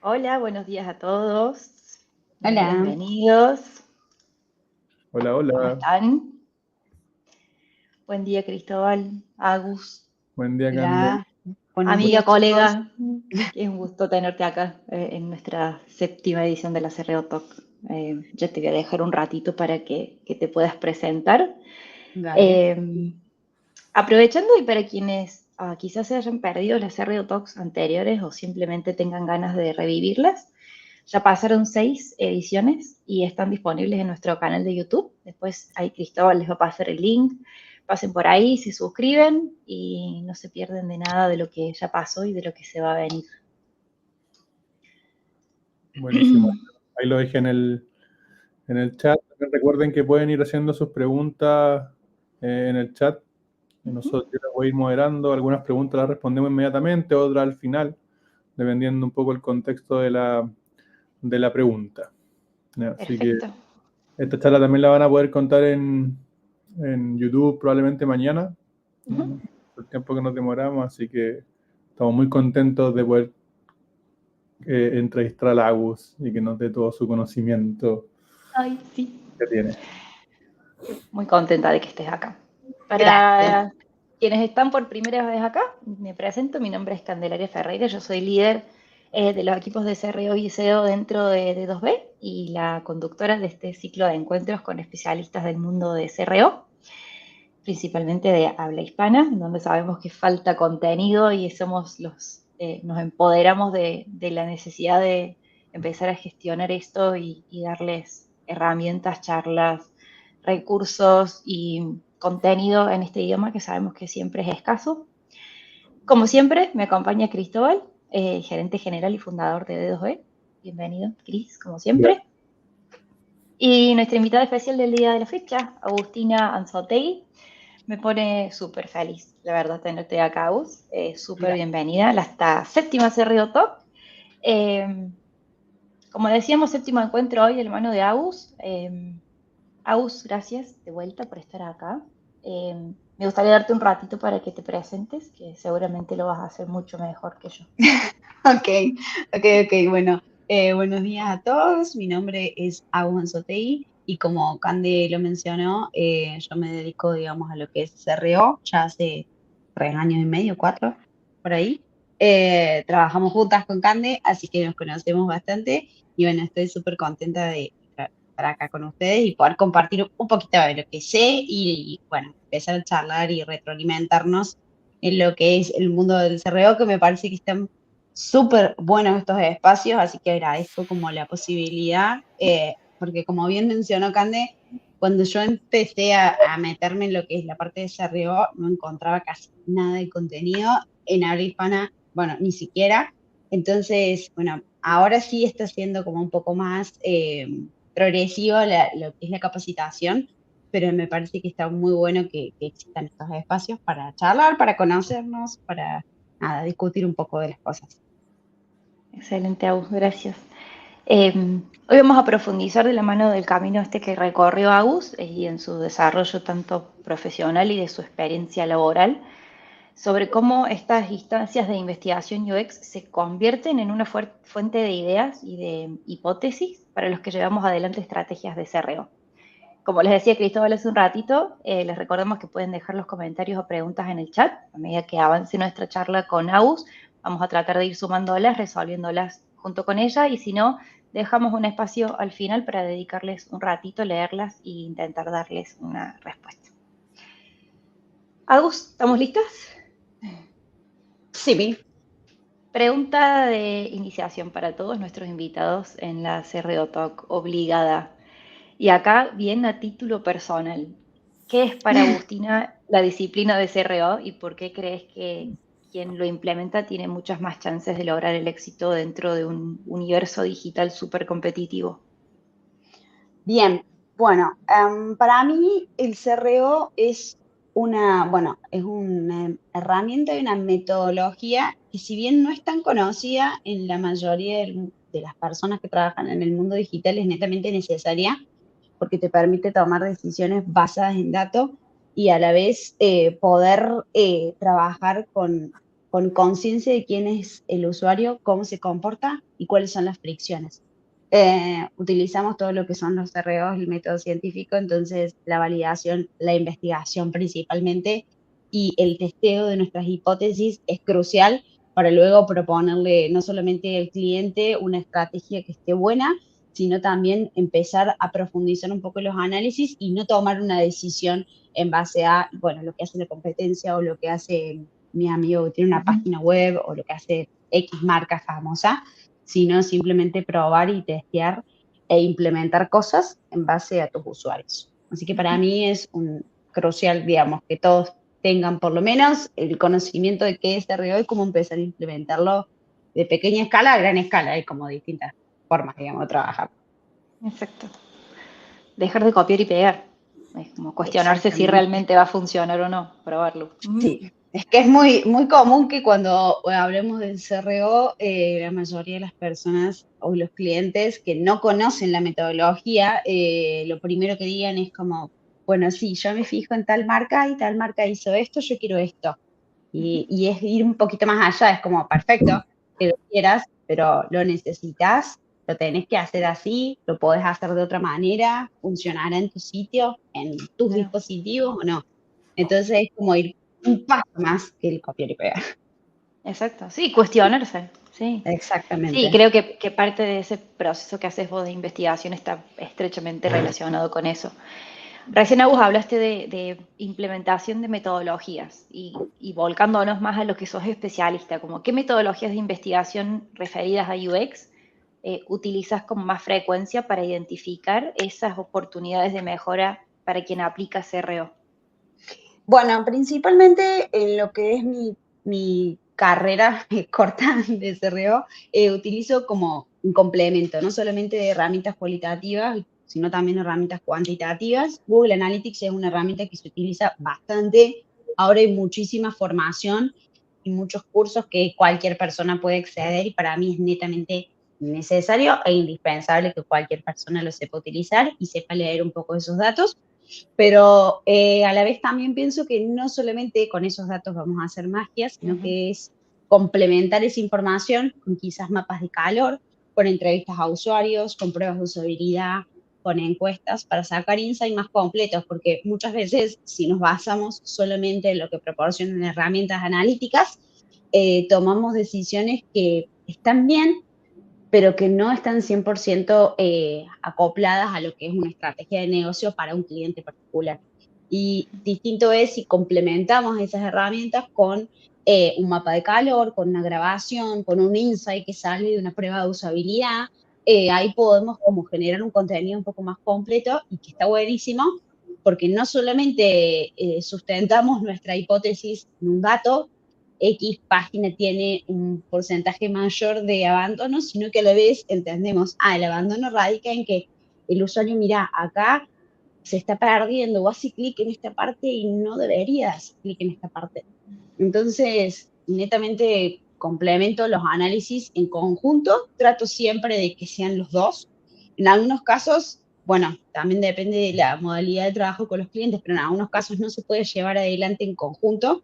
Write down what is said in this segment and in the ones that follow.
Hola, buenos días a todos. Hola, Bienvenidos. Hola, ¿Cómo hola. están? Buen día, Cristóbal, Agus, Buen día, Cande. hola, buenos amiga, días chicos. colega. Es un gusto tenerte acá en nuestra séptima edición de la CRO Talk. Yo te voy a dejar un ratito para que te puedas presentar. Dale. Eh, Aprovechando y para quienes quizás se hayan perdido las CRO Talks anteriores o simplemente tengan ganas de revivirlas, ya pasaron 6 ediciones y están disponibles en nuestro canal de YouTube. Después ahí Cristóbal les va a pasar el link. Pasen por ahí, se suscriben y no se pierden de nada de lo que ya pasó y de lo que se va a venir. Buenísimo. Ahí lo dejé en el chat. También recuerden que pueden ir haciendo sus preguntas en el chat. Y nosotros yo las voy a ir moderando. Algunas preguntas las respondemos inmediatamente, otras al final, dependiendo un poco el contexto de la pregunta. ¿Ya? Así que Perfecto. esta charla también la van a poder contar en YouTube probablemente mañana, Ujú. por el tiempo que nos demoramos. Así que estamos muy contentos de poder entrevistar a Agus y que nos dé todo su conocimiento Ay, sí. que tiene. Muy contenta de que estés acá. Gracias. Para quienes están por primera vez acá, me presento, mi nombre es Candelaria Ferreira, yo soy líder de los equipos de CRO y SEO dentro de 2B y la conductora de este ciclo de encuentros con especialistas del mundo de CRO, principalmente de habla hispana, en donde sabemos que falta contenido y somos nos empoderamos de la necesidad de empezar a gestionar esto y darles herramientas, charlas, recursos y contenido en este idioma que sabemos que siempre es escaso. Como siempre, me acompaña Cristóbal, gerente general y fundador de D2B. Bienvenido, Cris, como Gracias. siempre. Y nuestra invitada especial del día de la fecha, Agustina Anzotegui. Me pone súper feliz, la verdad, tenerte acá, Agus. Súper Gracias. bienvenida a esta séptima CRO Talk. Eh, Como decíamos, séptimo encuentro hoy de la mano de Agus. Agus, gracias de vuelta por estar acá. Me gustaría darte un ratito para que te presentes, que seguramente lo vas a hacer mucho mejor que yo. Ok, ok. Bueno, buenos días a todos. Mi nombre es Agus Anzotegui y como Cande lo mencionó, yo me dedico, digamos, a lo que es CRO ya hace 3 años y medio, 4, por ahí. Trabajamos juntas con Cande, así que nos conocemos bastante y bueno, estoy súper contenta de estar acá con ustedes y poder compartir un poquito de lo que sé y bueno, empezar a charlar y retroalimentarnos en lo que es el mundo del CRO, que me parece que están súper buenos estos espacios, así que agradezco como la posibilidad, porque como bien mencionó Cande, cuando yo empecé a meterme en lo que es la parte de CRO, no encontraba casi nada de contenido en habla hispana, bueno, ni siquiera. Entonces, bueno, ahora sí está siendo como un poco más progresivo lo que es la capacitación, pero me parece que está muy bueno que existan estos espacios para charlar, para conocernos, para nada, discutir un poco de las cosas. Excelente, Agus, gracias. Hoy vamos a profundizar de la mano del camino este que recorrió Agus y en su desarrollo tanto profesional y de su experiencia laboral, sobre cómo estas instancias de investigación UX se convierten en una fuente de ideas y de hipótesis para los que llevamos adelante estrategias de CRO. Como les decía Cristóbal hace un ratito, les recordamos que pueden dejar los comentarios o preguntas en el chat. A medida que avance nuestra charla con Agus, vamos a tratar de ir sumándolas, resolviéndolas junto con ella y si no, dejamos un espacio al final para dedicarles un ratito, leerlas e intentar darles una respuesta. Agus, ¿estamos listas? Sí, Pregunta de iniciación para todos nuestros invitados en la CRO Talk obligada. Y acá bien a título personal. ¿Qué es para Agustina la disciplina de CRO y por qué crees que quien lo implementa tiene muchas más chances de lograr el éxito dentro de un universo digital súper competitivo? bien. Bueno, para mí el CRO es una herramienta y una metodología que si bien no es tan conocida en la mayoría de las personas que trabajan en el mundo digital, es netamente necesaria porque te permite tomar decisiones basadas en datos y a la vez poder trabajar con conciencia de quién es el usuario, cómo se comporta y cuáles son las fricciones. Utilizamos todo lo que son los CROs, el método científico, entonces la validación, la investigación principalmente y el testeo de nuestras hipótesis es crucial para luego proponerle no solamente al cliente una estrategia que esté buena, sino también empezar a profundizar un poco los análisis y no tomar una decisión en base a, bueno, lo que hace la competencia o lo que hace mi amigo que tiene una página web o lo que hace X marca famosa, sino simplemente probar y testear e implementar cosas en base a tus usuarios. Así que para mí es crucial, digamos, que todos tengan por lo menos el conocimiento de qué es SRO y cómo empezar a implementarlo de pequeña escala a gran escala. Hay como distintas formas, digamos, de trabajar. Exacto. Dejar de copiar y pegar. Es como cuestionarse si realmente va a funcionar o no, probarlo. Sí, es que es muy, muy común que cuando hablemos del CRO, la mayoría de las personas o los clientes que no conocen la metodología, lo primero que digan es como, bueno, sí, yo me fijo en tal marca y tal marca hizo esto, yo quiero esto. Y es ir un poquito más allá, es como, perfecto, que lo quieras, pero lo necesitas, lo tenés que hacer así, lo podés hacer de otra manera, funcionará en tu sitio, en tus dispositivos o no. Entonces es como ir un paso más que el copiar y pegar. Exacto, sí, cuestionarse, sí. Exactamente. Sí, creo que parte de ese proceso que haces vos de investigación está estrechamente relacionado con eso. Recién, Agus, hablaste de implementación de metodologías y volcándonos más a lo que sos especialista, como qué metodologías de investigación referidas a UX utilizas con más frecuencia para identificar esas oportunidades de mejora para quien aplica CRO. Bueno, principalmente en lo que es mi carrera corta de CRO, utilizo como un complemento, no solamente de herramientas cualitativas, sino también herramientas cuantitativas. Google Analytics es una herramienta que se utiliza bastante. Ahora hay muchísima formación y muchos cursos que cualquier persona puede acceder y para mí es netamente necesario e indispensable que cualquier persona lo sepa utilizar y sepa leer un poco de esos datos. Pero a la vez también pienso que no solamente con esos datos vamos a hacer magia, sino que es complementar esa información con quizás mapas de calor, con entrevistas a usuarios, con pruebas de usabilidad, con encuestas, para sacar insights más completos, porque muchas veces si nos basamos solamente en lo que proporcionan herramientas analíticas, tomamos decisiones que están bien, pero que no están 100% acopladas a lo que es una estrategia de negocio para un cliente particular. Y distinto es si complementamos esas herramientas con un mapa de calor, con una grabación, con un insight que sale de una prueba de usabilidad. Ahí podemos como generar un contenido un poco más completo y que está buenísimo, porque no solamente sustentamos nuestra hipótesis en un dato, X página tiene un porcentaje mayor de abandono, sino que a la vez entendemos, el abandono radica en que el usuario, mira, acá se está perdiendo, o hace clic en esta parte y no debería hacer clic en esta parte. Entonces, netamente complemento los análisis en conjunto, trato siempre de que sean los dos. En algunos casos, bueno, también depende de la modalidad de trabajo con los clientes, pero en algunos casos no se puede llevar adelante en conjunto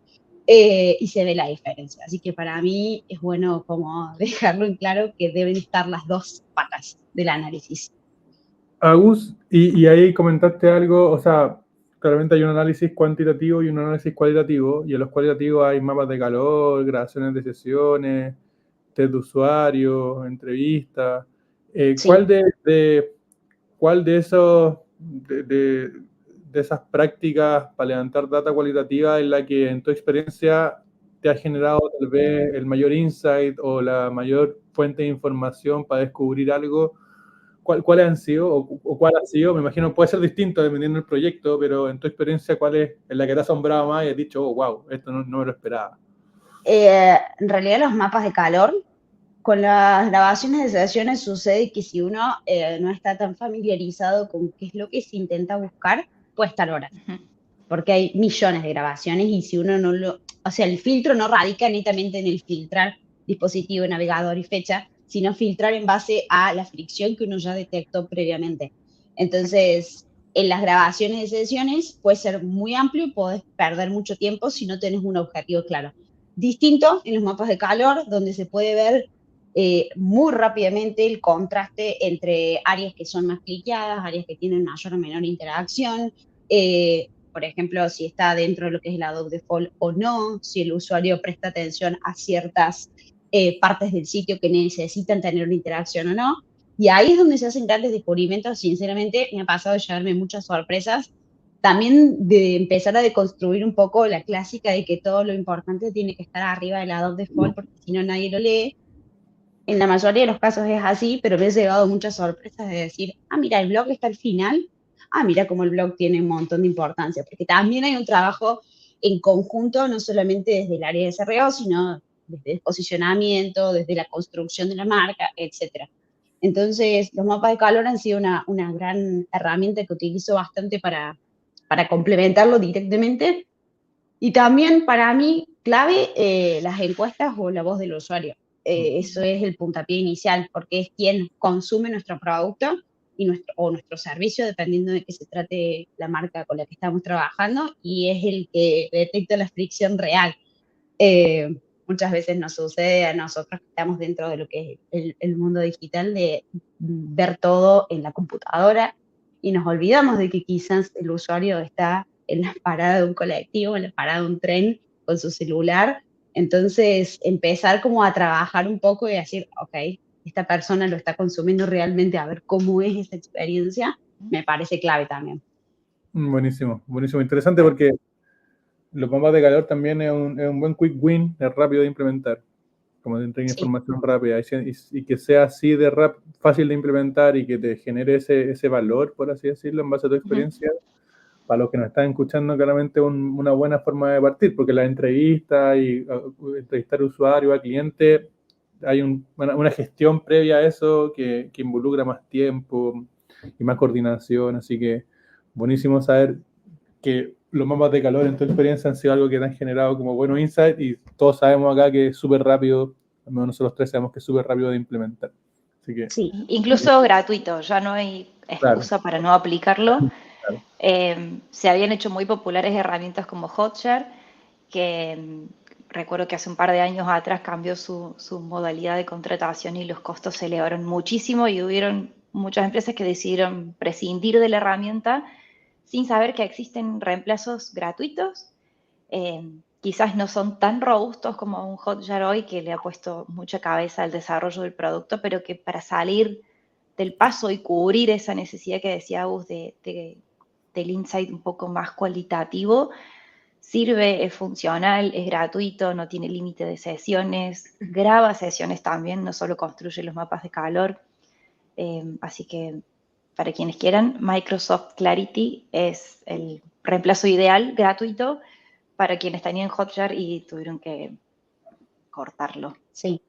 y se ve la diferencia. Así que para mí es bueno como dejarlo en claro que deben estar las dos patas del análisis. Agus, y ahí comentaste algo, o sea, claramente hay un análisis cuantitativo y un análisis cualitativo, y en los cualitativos hay mapas de calor, grabaciones de sesiones, test de usuarios, entrevistas. Sí. ¿Cuál de esos de esas prácticas para levantar data cualitativa es la que en tu experiencia te ha generado tal vez el mayor insight o la mayor fuente de información para descubrir algo? ¿Cuáles han sido o cuál ha sido? Me imagino puede ser distinto dependiendo del proyecto, pero en tu experiencia, ¿cuál es la que te ha asombrado más y has dicho, oh, wow, esto no me lo esperaba? En realidad los mapas de calor, con las grabaciones de sesiones sucede que si uno no está tan familiarizado con qué es lo que se intenta buscar, puede estar horas, porque hay millones de grabaciones y si uno no lo... O sea, el filtro no radica netamente en el filtrar dispositivo, navegador y fecha, sino filtrar en base a la fricción que uno ya detectó previamente. Entonces, en las grabaciones de sesiones puede ser muy amplio y podés perder mucho tiempo si no tenés un objetivo claro. distinto en los mapas de calor, donde se puede ver muy rápidamente el contraste entre áreas que son más cliqueadas, áreas que tienen mayor o menor interacción, por ejemplo, si está dentro de lo que es el Adobe Default o no, si el usuario presta atención a ciertas partes del sitio que necesitan tener una interacción o no. Y ahí es donde se hacen grandes descubrimientos. Sinceramente, me ha pasado de llevarme muchas sorpresas. También de empezar a deconstruir un poco la clásica de que todo lo importante tiene que estar arriba del Adobe Default, porque si no nadie lo lee. En la mayoría de los casos es así, pero me he llevado muchas sorpresas de decir, ah, mira, el blog está al final, ah, mira cómo el blog tiene un montón de importancia, porque también hay un trabajo en conjunto, no solamente desde el área de SRO, sino desde el posicionamiento, desde la construcción de la marca, etcétera. Entonces, los mapas de calor han sido una gran herramienta que utilizo bastante para complementarlo directamente. Y también para mí, clave, las encuestas o la voz del usuario. Eso es el puntapié inicial, porque es quien consume nuestro producto y nuestro servicio, dependiendo de qué se trate la marca con la que estamos trabajando, y es el que detecta la fricción real. Muchas veces nos sucede a nosotros que estamos dentro de lo que es el mundo digital de ver todo en la computadora y nos olvidamos de que quizás el usuario está en la parada de un colectivo, en la parada de un tren con su celular. Entonces, empezar como a trabajar un poco y decir, ok, esta persona lo está consumiendo realmente, a ver cómo es esa experiencia, me parece clave también. Buenísimo, buenísimo. Interesante porque los mapas de calor también es un buen quick win, es rápido de implementar, como de entregar Sí. información rápida y que sea así de fácil de implementar y que te genere ese valor, por así decirlo, en base a tu experiencia. Para los que nos están escuchando, claramente una buena forma de partir, porque la entrevista y entrevistar usuario a cliente, hay una gestión previa a eso que involucra más tiempo y más coordinación, así que buenísimo saber que los mapas de calor en tu experiencia han sido algo que te han generado como buenos insights y todos sabemos acá que es súper rápido, al menos nosotros tres sabemos que es súper rápido de implementar. Así que, Sí. Incluso gratuito, ya no hay excusa para no aplicarlo. claro. Se habían hecho muy populares herramientas como Hotjar, que recuerdo que hace un par de años atrás cambió su modalidad de contratación y los costos se elevaron muchísimo y hubieron muchas empresas que decidieron prescindir de la herramienta sin saber que existen reemplazos gratuitos. Quizás no son tan robustos como un Hotjar hoy, que le ha puesto mucha cabeza al desarrollo del producto, pero que para salir del paso y cubrir esa necesidad que decía Agus del insight un poco más cualitativo, sirve, es funcional, es gratuito, no tiene límite de sesiones, graba sesiones también, no solo construye los mapas de calor. Así que para quienes quieran, Microsoft Clarity es el reemplazo ideal, gratuito, para quienes tenían Hotjar y tuvieron que cortarlo. Sí.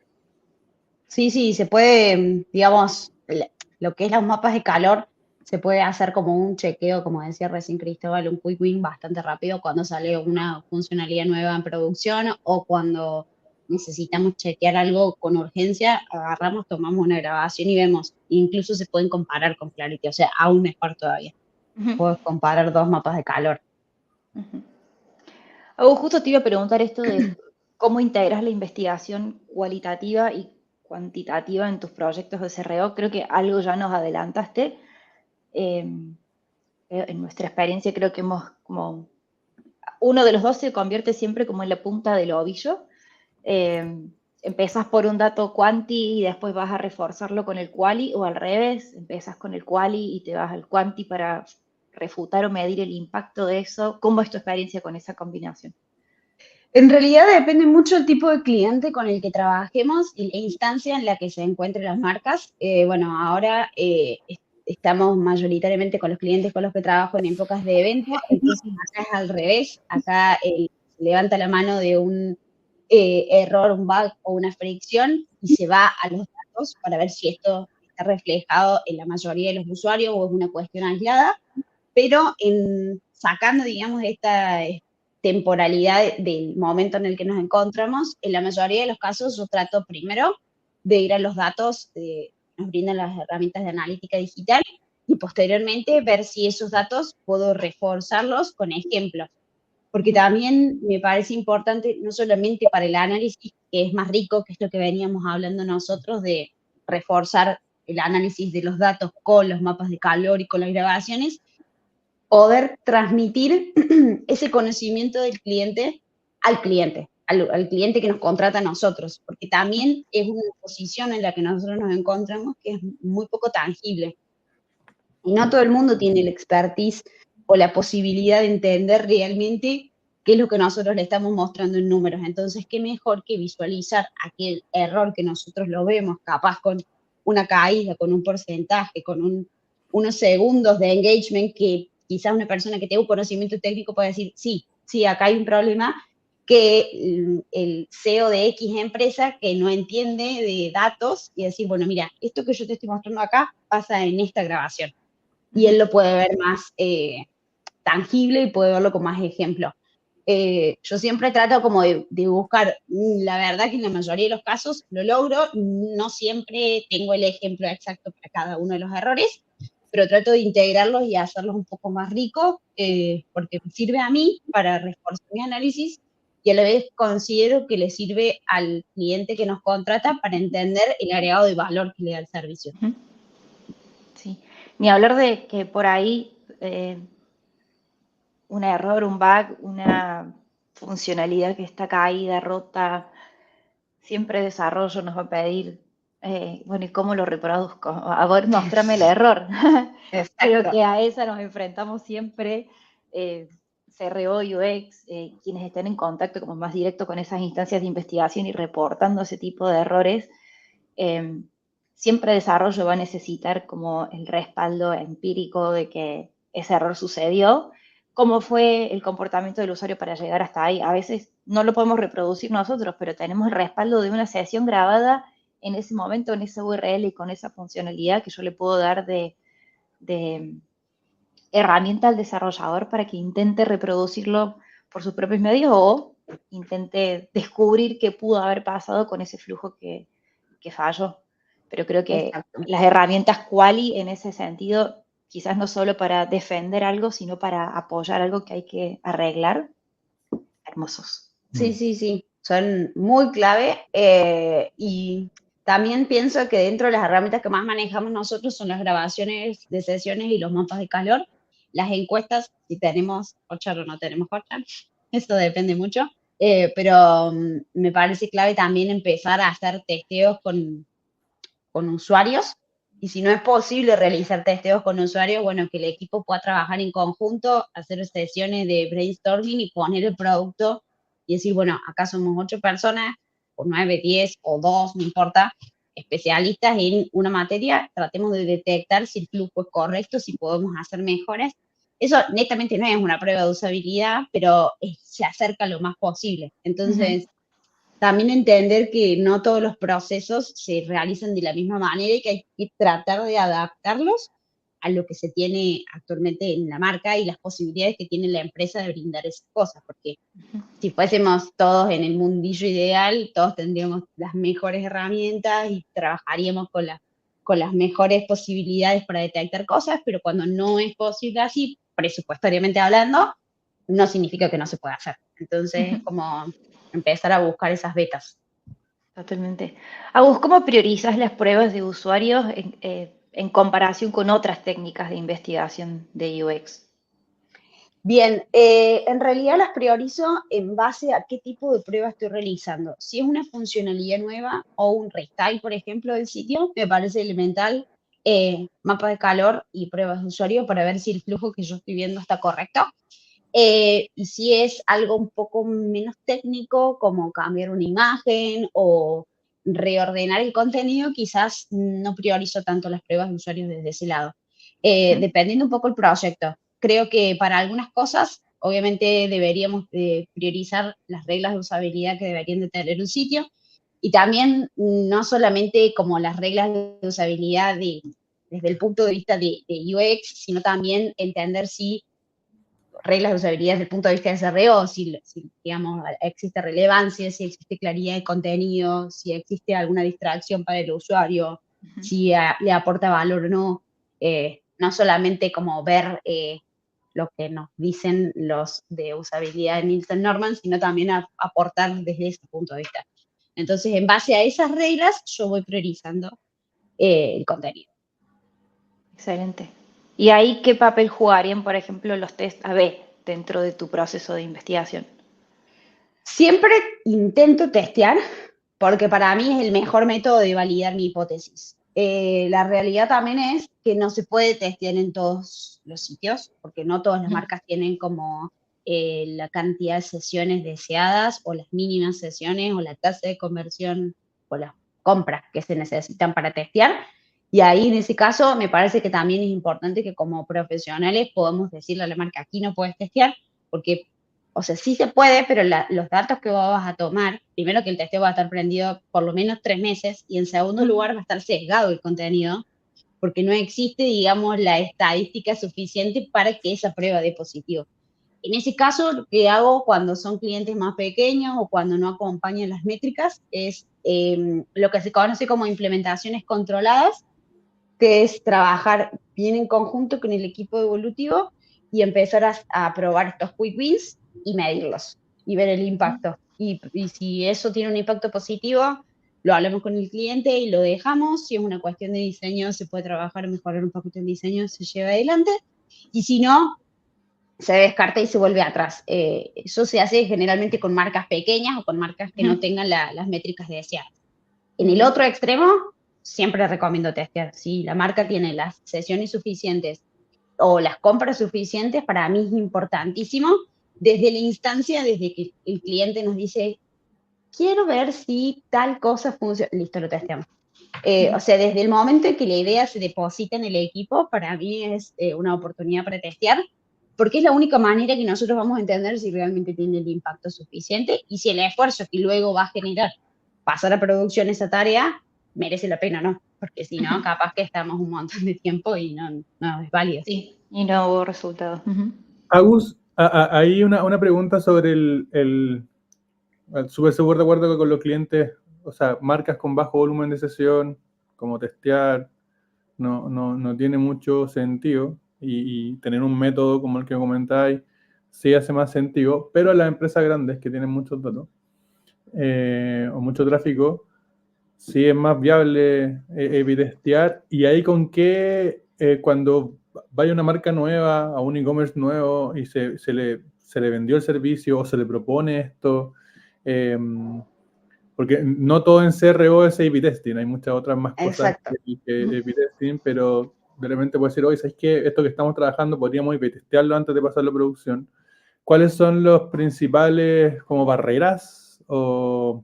Sí, se puede, digamos, lo que es los mapas de calor, se puede hacer como un chequeo, como decía recién Cristóbal, un quick win bastante rápido cuando sale una funcionalidad nueva en producción o cuando necesitamos chequear algo con urgencia, agarramos, tomamos una grabación y vemos. Incluso se pueden comparar con Clarity, o sea, aún mejor todavía. Puedes comparar dos mapas de calor. Justo te iba a preguntar esto de cómo integras la investigación cualitativa y cuantitativa en tus proyectos de CRO. Creo que algo ya nos adelantaste. En nuestra experiencia creo que como uno de los dos se convierte siempre como en la punta del ovillo. Empezás por un dato quanti y después vas a reforzarlo con el quali, o al revés, empezás con el quali y te vas al quanti para refutar o medir el impacto de eso. ¿Cómo es tu experiencia con esa combinación? En realidad depende mucho del tipo de cliente con el que trabajemos y la instancia en la que se encuentren las marcas. Bueno, ahora estamos mayoritariamente con los clientes con los que trabajo en épocas de evento, entonces acá es al revés, acá se levanta la mano de un error, un bug o una fricción y se va a los datos para ver si esto está reflejado en la mayoría de los usuarios o es una cuestión aislada, pero sacando, digamos, esta temporalidad del momento en el que nos encontramos, en la mayoría de los casos yo trato primero de ir a los datos que nos brindan las herramientas de analítica digital y posteriormente ver si esos datos puedo reforzarlos con ejemplos. porque también me parece importante, no solamente para el análisis, que es más rico, que es lo que veníamos hablando nosotros, de reforzar el análisis de los datos con los mapas de calor y con las grabaciones, poder transmitir ese conocimiento del cliente al cliente, al cliente que nos contrata a nosotros, porque también es una posición en la que nosotros nos encontramos que es muy poco tangible. Y no todo el mundo tiene la expertise o la posibilidad de entender realmente qué es lo que nosotros le estamos mostrando en números. Entonces, qué mejor que visualizar aquel error que nosotros lo vemos, capaz con una caída, con un porcentaje, con unos segundos de engagement que quizás una persona que tenga un conocimiento técnico puede decir, sí, sí, acá hay un problema, que el CEO de X empresa que no entiende de datos y decir, bueno, mira, esto que yo te estoy mostrando acá pasa en esta grabación. Y él lo puede ver más tangible y puede verlo con más ejemplo. Yo siempre trato como de buscar, la verdad que en la mayoría de los casos lo logro, no siempre tengo el ejemplo exacto para cada uno de los errores, pero trato de integrarlos y hacerlos un poco más ricos, porque me sirve a mí para reforzar mi análisis y a la vez considero que le sirve al cliente que nos contrata para entender el agregado de valor que le da el servicio. Sí, ni hablar de que por ahí un error, un bug, una funcionalidad que está caída, rota, siempre desarrollo nos va a pedir, bueno, ¿y cómo lo reproduzco? A ver, mostrame el error. Creo que a esa nos enfrentamos siempre, CRO, UX, quienes estén en contacto como más directo con esas instancias de investigación y reportando ese tipo de errores. Siempre desarrollo va a necesitar como el respaldo empírico de que ese error sucedió, cómo fue el comportamiento del usuario para llegar hasta ahí. A veces no lo podemos reproducir nosotros, pero tenemos el respaldo de una sesión grabada en ese momento, en esa URL y con esa funcionalidad que yo le puedo dar de herramienta al desarrollador para que intente reproducirlo por sus propios medios o intente descubrir qué pudo haber pasado con ese flujo que falló. Pero creo que las herramientas quali en ese sentido, quizás no solo para defender algo, sino para apoyar algo que hay que arreglar, hermosos. Sí, sí, sí, son muy clave y también pienso que dentro de las herramientas que más manejamos nosotros son las grabaciones de sesiones y los mapas de calor. Las encuestas, si tenemos Hotjar o no tenemos Hotjar, eso depende mucho, pero me parece clave también empezar a hacer testeos con usuarios, y si no es posible realizar testeos con usuarios, bueno, que el equipo pueda trabajar en conjunto, hacer sesiones de brainstorming y poner el producto y decir, bueno, acá somos 8 personas, o 9, 10 o 2, no importa, especialistas en una materia, tratemos de detectar si el flujo es correcto, si podemos hacer mejoras. Eso netamente no es una prueba de usabilidad, pero se acerca lo más posible. Entonces, también entender que no todos los procesos se realizan de la misma manera y que hay que tratar de adaptarlos a lo que se tiene actualmente en la marca y las posibilidades que tiene la empresa de brindar esas cosas, porque si fuésemos todos en el mundillo ideal, todos tendríamos las mejores herramientas y trabajaríamos con las mejores posibilidades para detectar cosas, pero cuando no es posible así, presupuestariamente hablando, no significa que no se pueda hacer. Entonces, es como empezar a buscar esas betas. Totalmente. Agus, ¿cómo priorizas las pruebas de usuarios en comparación con otras técnicas de investigación de UX? Bien, en realidad las priorizo en base a qué tipo de prueba estoy realizando. Si es una funcionalidad nueva o un restyle, por ejemplo, del sitio, me parece elemental mapa de calor y pruebas de usuario para ver si el flujo que yo estoy viendo está correcto. Y si es algo un poco menos técnico, como cambiar una imagen o reordenar el contenido, quizás no priorizo tanto las pruebas de usuarios desde ese lado. Dependiendo un poco el proyecto. Creo que para algunas cosas, obviamente deberíamos priorizar las reglas de usabilidad que deberían de tener un sitio y también no solamente como las reglas de usabilidad desde el punto de vista de UX, sino también entender si reglas de usabilidad desde el punto de vista de SRO, si, digamos, existe relevancia, si existe claridad de contenido, si existe alguna distracción para el usuario, si le aporta valor o no. No solamente como ver lo que nos dicen los de usabilidad de Nielsen Norman, sino también aportar desde ese punto de vista. Entonces, en base a esas reglas, yo voy priorizando el contenido. Excelente. ¿Y ahí qué papel jugarían, por ejemplo, los test A/B dentro de tu proceso de investigación? Siempre intento testear, porque para mí es el mejor método de validar mi hipótesis. La realidad también es que no se puede testear en todos los sitios, porque no todas las marcas tienen como la cantidad de sesiones deseadas, o las mínimas sesiones, o la tasa de conversión, o las compras que se necesitan para testear. Y ahí, en ese caso, me parece que también es importante que como profesionales podamos decirle a la marca, aquí no puedes testear, porque, o sea, sí se puede, pero los datos que vos vas a tomar, primero que el testeo va a estar prendido por lo menos 3 meses, y en segundo lugar va a estar sesgado el contenido, porque no existe, digamos, la estadística suficiente para que esa prueba dé positivo. En ese caso, lo que hago cuando son clientes más pequeños o cuando no acompañan las métricas es lo que se conoce como implementaciones controladas, que es trabajar bien en conjunto con el equipo evolutivo y empezar a probar estos quick wins y medirlos y ver el impacto. Y si eso tiene un impacto positivo, lo hablamos con el cliente y lo dejamos. Si es una cuestión de diseño, se puede trabajar, mejorar un poquito el diseño, se lleva adelante. Y si no, se descarta y se vuelve atrás. Eso se hace generalmente con marcas pequeñas o con marcas que no tengan las métricas deseadas. En el otro extremo, siempre recomiendo testear. Si la marca tiene las sesiones suficientes o las compras suficientes, para mí es importantísimo, desde la instancia, desde que el cliente nos dice, quiero ver si tal cosa funciona, listo, lo testeamos. O sea, desde el momento en que la idea se deposita en el equipo, para mí es una oportunidad para testear, porque es la única manera que nosotros vamos a entender si realmente tiene el impacto suficiente y si el esfuerzo que luego va a generar pasar a producción esa tarea merece la pena, ¿no? Porque si no, capaz que estamos un montón de tiempo y no es válido. Sí, y no hubo resultados. Agus, hay una pregunta sobre súper seguro de acuerdo con los clientes, o sea, marcas con bajo volumen de sesión, como testear, no tiene mucho sentido, y tener un método como el que comentáis sí hace más sentido, pero las empresas grandes que tienen muchos datos o mucho tráfico, sí es más viable evidenciar. Y ahí con qué, cuando vaya una marca nueva a un e-commerce nuevo y se le vendió el servicio o se le propone esto, porque no todo en CRO es A/B testing, hay muchas otras más cosas que A/B testing, pero de repente puede decir, oye, ¿sabes qué? Esto que estamos trabajando podríamos A/B testearlo antes de pasarlo a producción. ¿Cuáles son los principales como barreras o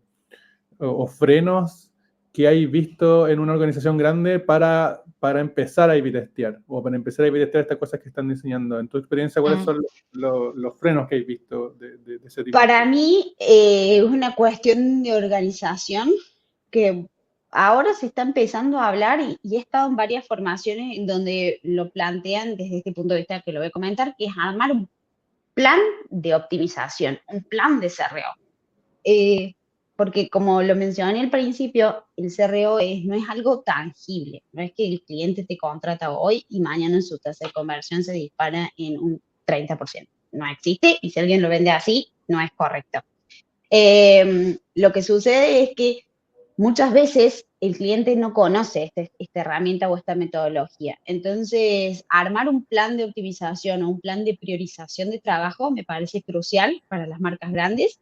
frenos que hay visto en una organización grande para empezar a A/B testear o para empezar a A/B testear estas cosas que están diseñando? En tu experiencia, ¿cuáles son los frenos que hay visto de ese tipo? Para mí es una cuestión de organización que ahora se está empezando a hablar y he estado en varias formaciones en donde lo plantean desde este punto de vista que lo voy a comentar, que es armar un plan de optimización, un plan de CRO. Porque como lo mencioné al principio, el CRO no es algo tangible, no es que el cliente te contrata hoy y mañana su tasa de conversión se dispara en un 30%. No existe, y si alguien lo vende así, no es correcto. Lo que sucede es que muchas veces el cliente no conoce esta herramienta o esta metodología. Entonces, armar un plan de optimización o un plan de priorización de trabajo me parece crucial para las marcas grandes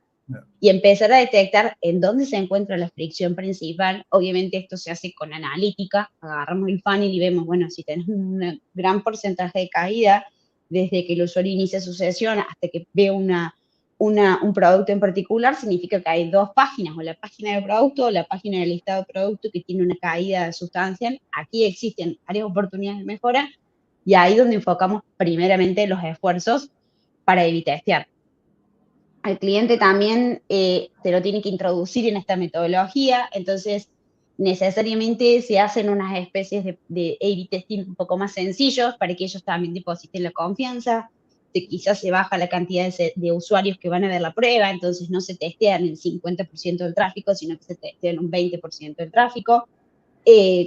y empezar a detectar en dónde se encuentra la fricción principal. Obviamente esto se hace con analítica, agarramos el funnel y vemos, bueno, si tenés un gran porcentaje de caída desde que el usuario inicia su sesión hasta que ve un producto en particular, significa que hay 2 páginas, o la página de producto o la página del listado de producto que tiene una caída sustancial. Aquí existen áreas de oportunidades de mejora y ahí donde enfocamos primeramente los esfuerzos para evitar testear. Al cliente también se lo tiene que introducir en esta metodología, entonces necesariamente se hacen unas especies de A/B testing un poco más sencillos para que ellos también depositen la confianza. Quizás se baja la cantidad de usuarios que van a ver la prueba, entonces no se testean el 50% del tráfico, sino que se testean un 20% del tráfico,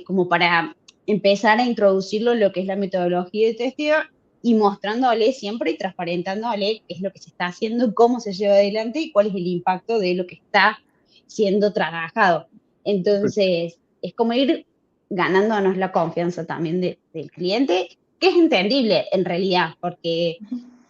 como para empezar a introducirlo en lo que es la metodología de testeo. y mostrándole siempre y transparentándole qué es lo que se está haciendo, cómo se lleva adelante y cuál es el impacto de lo que está siendo trabajado. Entonces, es como ir ganándonos la confianza también del cliente, que es entendible en realidad, porque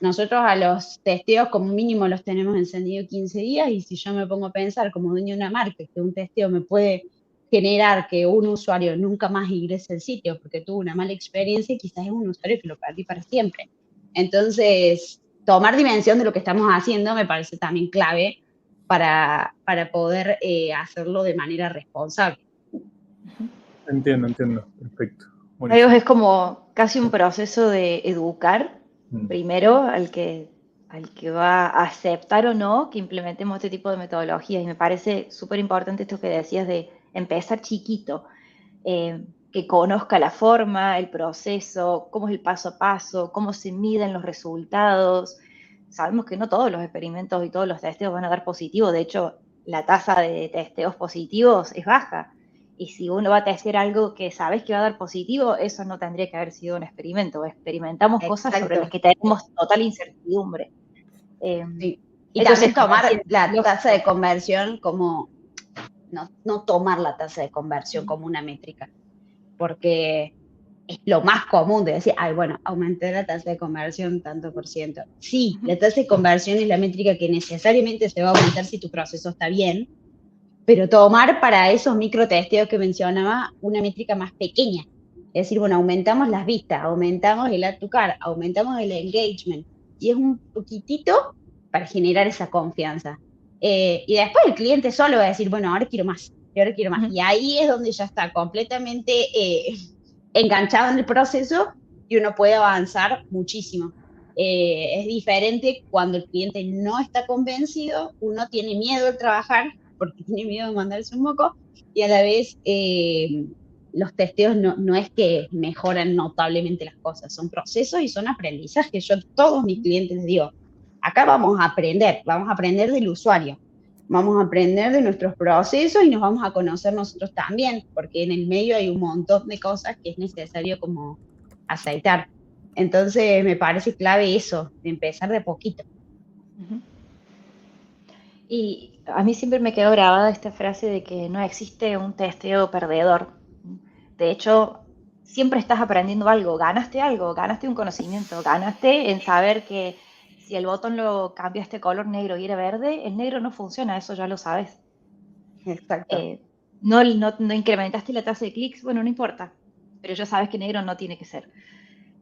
nosotros a los testeos como mínimo los tenemos encendidos 15 días y si yo me pongo a pensar como dueño de una marca que un testeo me puede generar que un usuario nunca más ingrese al sitio porque tuvo una mala experiencia y quizás es un usuario que lo perdí para siempre. Entonces, tomar dimensión de lo que estamos haciendo me parece también clave para poder hacerlo de manera responsable. Entiendo, perfecto. Digo, Buenísimo. es como casi un proceso de educar primero al que va a aceptar o no que implementemos este tipo de metodologías. Y me parece súper importante esto que decías de empezar chiquito, que conozca la forma, el proceso, cómo es el paso a paso, cómo se miden los resultados. Sabemos que no todos los experimentos y todos los testeos van a dar positivo. De hecho, la tasa de testeos positivos es baja. Y si uno va a testear algo que sabes que va a dar positivo, eso no tendría que haber sido un experimento. Experimentamos cosas sobre las que tenemos total incertidumbre. Sí. Y Entonces, también tomar la lógico. tasa de conversión como, no tomar la tasa de conversión como una métrica, porque es lo más común de decir, ay, bueno, aumenté la tasa de conversión tanto por ciento. Sí, la tasa de conversión es la métrica que necesariamente se va a aumentar si tu proceso está bien, pero tomar para esos microtesteos que mencionaba una métrica más pequeña. Es decir, bueno, aumentamos las vistas, aumentamos el add to cart, aumentamos el engagement, y es un poquitito para generar esa confianza. Y después el cliente solo va a decir, bueno, ahora quiero más, y ahora quiero más. Y ahí es donde ya está completamente enganchado en el proceso y uno puede avanzar muchísimo. Es diferente cuando el cliente no está convencido, uno tiene miedo de trabajar porque tiene miedo de mandarse un moco y a la vez los testeos no es que mejoran notablemente las cosas, son procesos y son aprendizajes. Yo a todos mis clientes les digo, acá vamos a aprender del usuario, vamos a aprender de nuestros procesos y nos vamos a conocer nosotros también, porque en el medio hay un montón de cosas que es necesario como aceitar. Entonces me parece clave eso, de empezar de poquito. Y a mí siempre me quedó grabada esta frase de que no existe un testeo perdedor. De hecho, siempre estás aprendiendo algo, ganaste un conocimiento, ganaste en saber que si el botón lo cambiaste color negro y era verde, el negro no funciona, eso ya lo sabes. Exacto. No incrementaste la tasa de clics, bueno, no importa, pero ya sabes que negro no tiene que ser.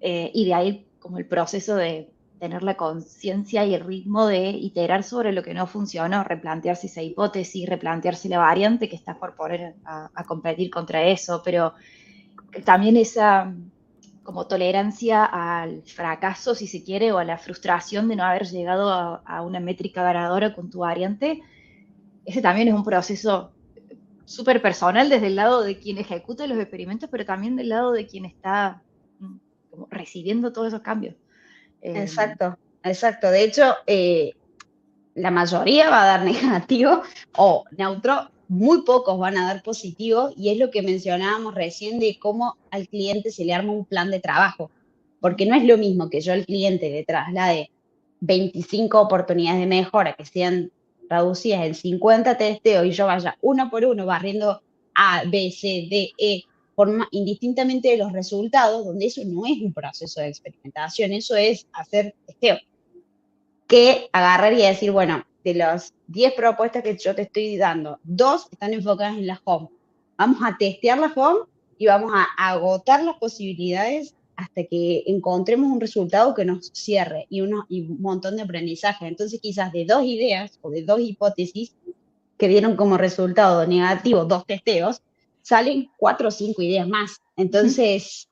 Y de ahí como el proceso de tener la conciencia y el ritmo de iterar sobre lo que no funcionó, replantearse esa hipótesis, replantearse la variante que estás por poner a competir contra eso, pero también esa como tolerancia al fracaso, si se quiere, o a la frustración de no haber llegado a una métrica ganadora con tu variante, ese también es un proceso súper personal desde el lado de quien ejecuta los experimentos, pero también del lado de quien está como recibiendo todos esos cambios. Exacto, exacto. De hecho, la mayoría va a dar negativo o neutro, muy pocos van a dar positivo y es lo que mencionábamos recién de cómo al cliente se le arma un plan de trabajo, porque no es lo mismo que yo al cliente le traslade 25 oportunidades de mejora que sean traducidas en 50 testeos y yo vaya uno por uno barriendo A, B, C, D, E, indistintamente de los resultados, donde eso no es un proceso de experimentación, eso es hacer testeo. Que agarrar y decir, bueno, de las 10 propuestas que yo te estoy dando, 2 están enfocadas en la home. Vamos a testear la home y vamos a agotar las posibilidades hasta que encontremos un resultado que nos cierre y un montón de aprendizaje. Entonces, quizás de 2 ideas o de 2 hipótesis que dieron como resultado negativo 2 testeos, salen 4 o 5 ideas más. Entonces,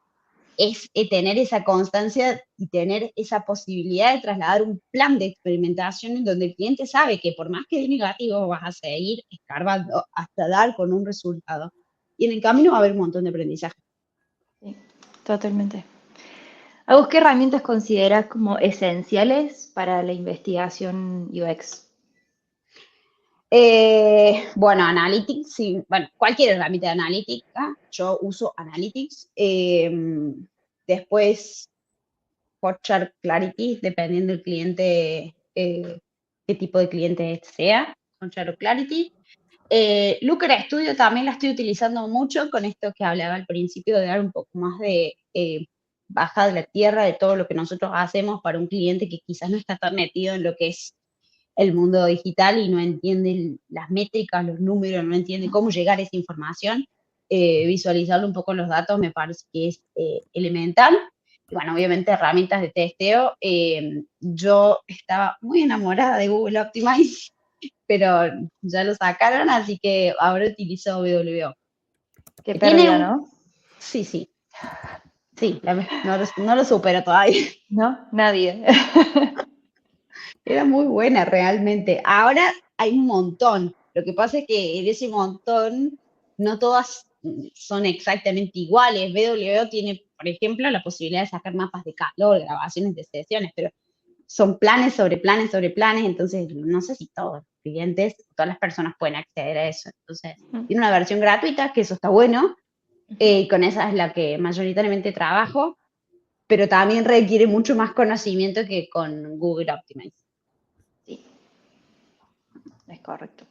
es tener esa constancia y tener esa posibilidad de trasladar un plan de experimentación en donde el cliente sabe que por más que es negativo vas a seguir escarbando hasta dar con un resultado. Y en el camino va a haber un montón de aprendizaje. Sí, totalmente. Agus, ¿qué herramientas consideras como esenciales para la investigación UX? Bueno, Analytics, sí, bueno, cualquier herramienta de analítica, yo uso Analytics. Después, Hotjar Clarity, dependiendo del cliente, qué tipo de cliente sea, Hotjar o Clarity. Looker Studio también la estoy utilizando mucho con esto que hablaba al principio de dar un poco más de baja de la tierra de todo lo que nosotros hacemos para un cliente que quizás no está tan metido en lo que es el mundo digital y no entiende las métricas, los números, no entiende cómo llegar a esa información. Visualizarlo un poco en los datos me parece que es elemental. Y bueno, obviamente herramientas de testeo. Yo estaba muy enamorada de Google Optimize, pero ya lo sacaron, así que ahora utilizo WO. Qué pérdida, ¿no? Sí, sí. Sí, no lo supero todavía. ¿No? Nadie. Era muy buena realmente. Ahora hay un montón. Lo que pasa es que en ese montón no todas son exactamente iguales. BWO tiene, por ejemplo, la posibilidad de sacar mapas de calor, grabaciones de sesiones, pero son planes sobre planes sobre planes, entonces no sé si todos los clientes, todas las personas pueden acceder a eso. Entonces, tiene una versión gratuita, que eso está bueno, con esa es la que mayoritariamente trabajo, pero también requiere mucho más conocimiento que con Google Optimize. Sí, es correcto.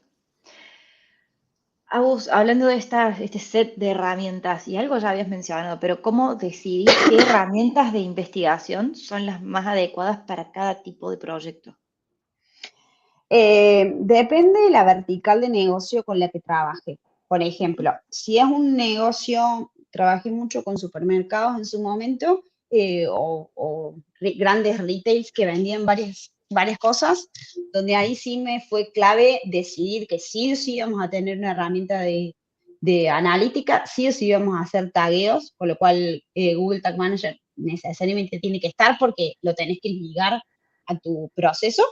Agus, hablando de este set de herramientas, y algo ya habías mencionado, pero ¿cómo decidís qué herramientas de investigación son las más adecuadas para cada tipo de proyecto? Depende de la vertical de negocio con la que trabaje. Por ejemplo, si es un negocio, trabajé mucho con supermercados en su momento o grandes retails que vendían varias cosas, donde ahí sí me fue clave decidir que sí o sí íbamos a tener una herramienta de analítica, sí o sí íbamos a hacer tagueos, con lo cual Google Tag Manager necesariamente tiene que estar porque lo tenés que ligar a tu proceso.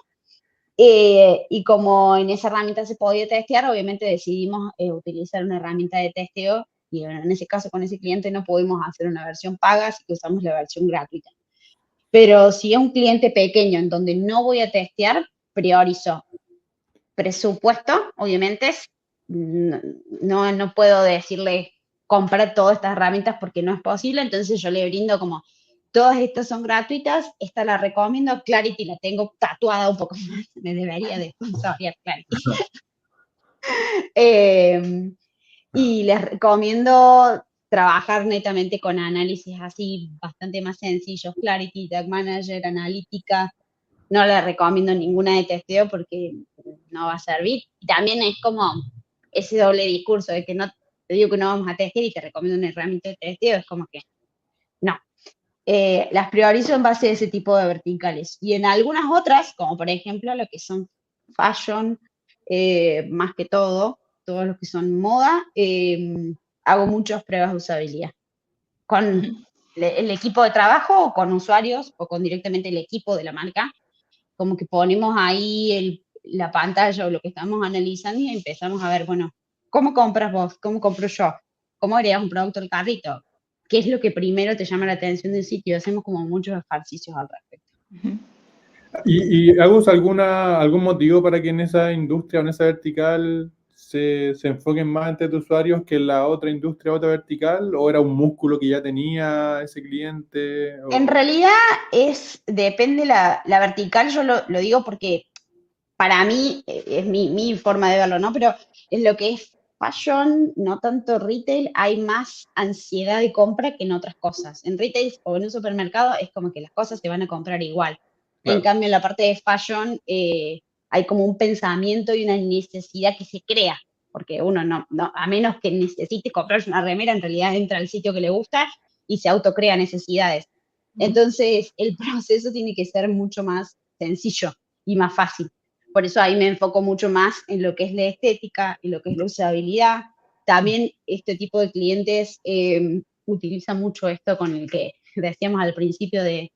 Y como en esa herramienta se podía testear, obviamente decidimos utilizar una herramienta de testeo y en ese caso con ese cliente no pudimos hacer una versión paga, así que usamos la versión gratuita. Pero si es un cliente pequeño en donde no voy a testear, priorizo presupuesto, obviamente. No puedo decirle comprar todas estas herramientas porque no es posible, entonces yo le brindo como todas estas son gratuitas, esta la recomiendo, Clarity la tengo tatuada un poco más, me debería de sponsorear Clarity. Y les recomiendo trabajar netamente con análisis así bastante más sencillos, Clarity, Tag Manager, Analítica. No les recomiendo ninguna de testeo porque no va a servir. Y también es como ese doble discurso de que no te digo que no vamos a testear y te recomiendo una herramienta de testeo, es como que no. Las priorizo en base a ese tipo de verticales. Y en algunas otras, como por ejemplo lo que son fashion, más que todo los que son moda, hago muchas pruebas de usabilidad. Con el equipo de trabajo o con usuarios o con directamente el equipo de la marca, como que ponemos ahí la pantalla o lo que estamos analizando y empezamos a ver, bueno, ¿cómo compras vos? ¿Cómo compro yo? ¿Cómo agregas un producto al carrito? ¿Qué es lo que primero te llama la atención del sitio? Hacemos como muchos ejercicios al respecto. ¿Y Agus, algún motivo para que en esa industria o en esa vertical se enfoquen más entre tus usuarios que en la otra industria, otra vertical? ¿O era un músculo que ya tenía ese cliente? En realidad depende la vertical, yo lo digo porque para mí es mi forma de verlo, ¿no? Pero en lo que es fashion, no tanto retail, hay más ansiedad de compra que en otras cosas. En retail o en un supermercado es como que las cosas se van a comprar igual. Claro. En cambio, en la parte de fashion hay como un pensamiento y una necesidad que se crea, porque uno no, a menos que necesite comprarse una remera, en realidad entra al sitio que le gusta y se autocrea necesidades. Entonces, el proceso tiene que ser mucho más sencillo y más fácil. Por eso ahí me enfoco mucho más en lo que es la estética, en lo que es la usabilidad. También este tipo de clientes utiliza mucho esto con el que decíamos al principio de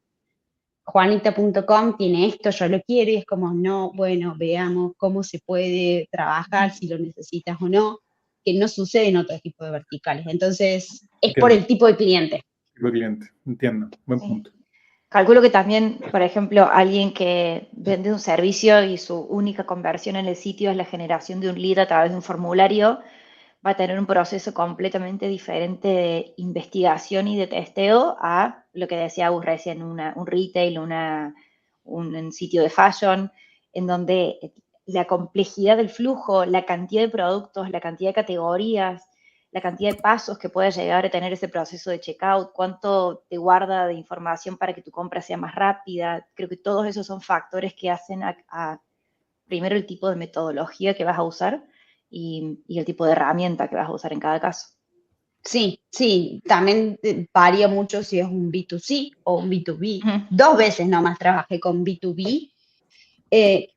Juanita.com tiene esto, yo lo quiero, y es como, no, bueno, veamos cómo se puede trabajar, si lo necesitas o no, que no sucede en otro tipo de verticales. Entonces, es por el tipo de cliente. Tipo de cliente, entiendo, buen punto. Calculo que también, por ejemplo, alguien que vende un servicio y su única conversión en el sitio es la generación de un lead a través de un formulario, va a tener un proceso completamente diferente de investigación y de testeo a lo que decía Agus recién, un retail, un sitio de fashion, en donde la complejidad del flujo, la cantidad de productos, la cantidad de categorías, la cantidad de pasos que pueda llegar a tener ese proceso de checkout, cuánto te guarda de información para que tu compra sea más rápida. Creo que todos esos son factores que hacen primero el tipo de metodología que vas a usar y el tipo de herramienta que vas a usar en cada caso. Sí, sí, también varía mucho si es un B2C o un B2B. Ujú. 2 veces nomás trabajé con B2B.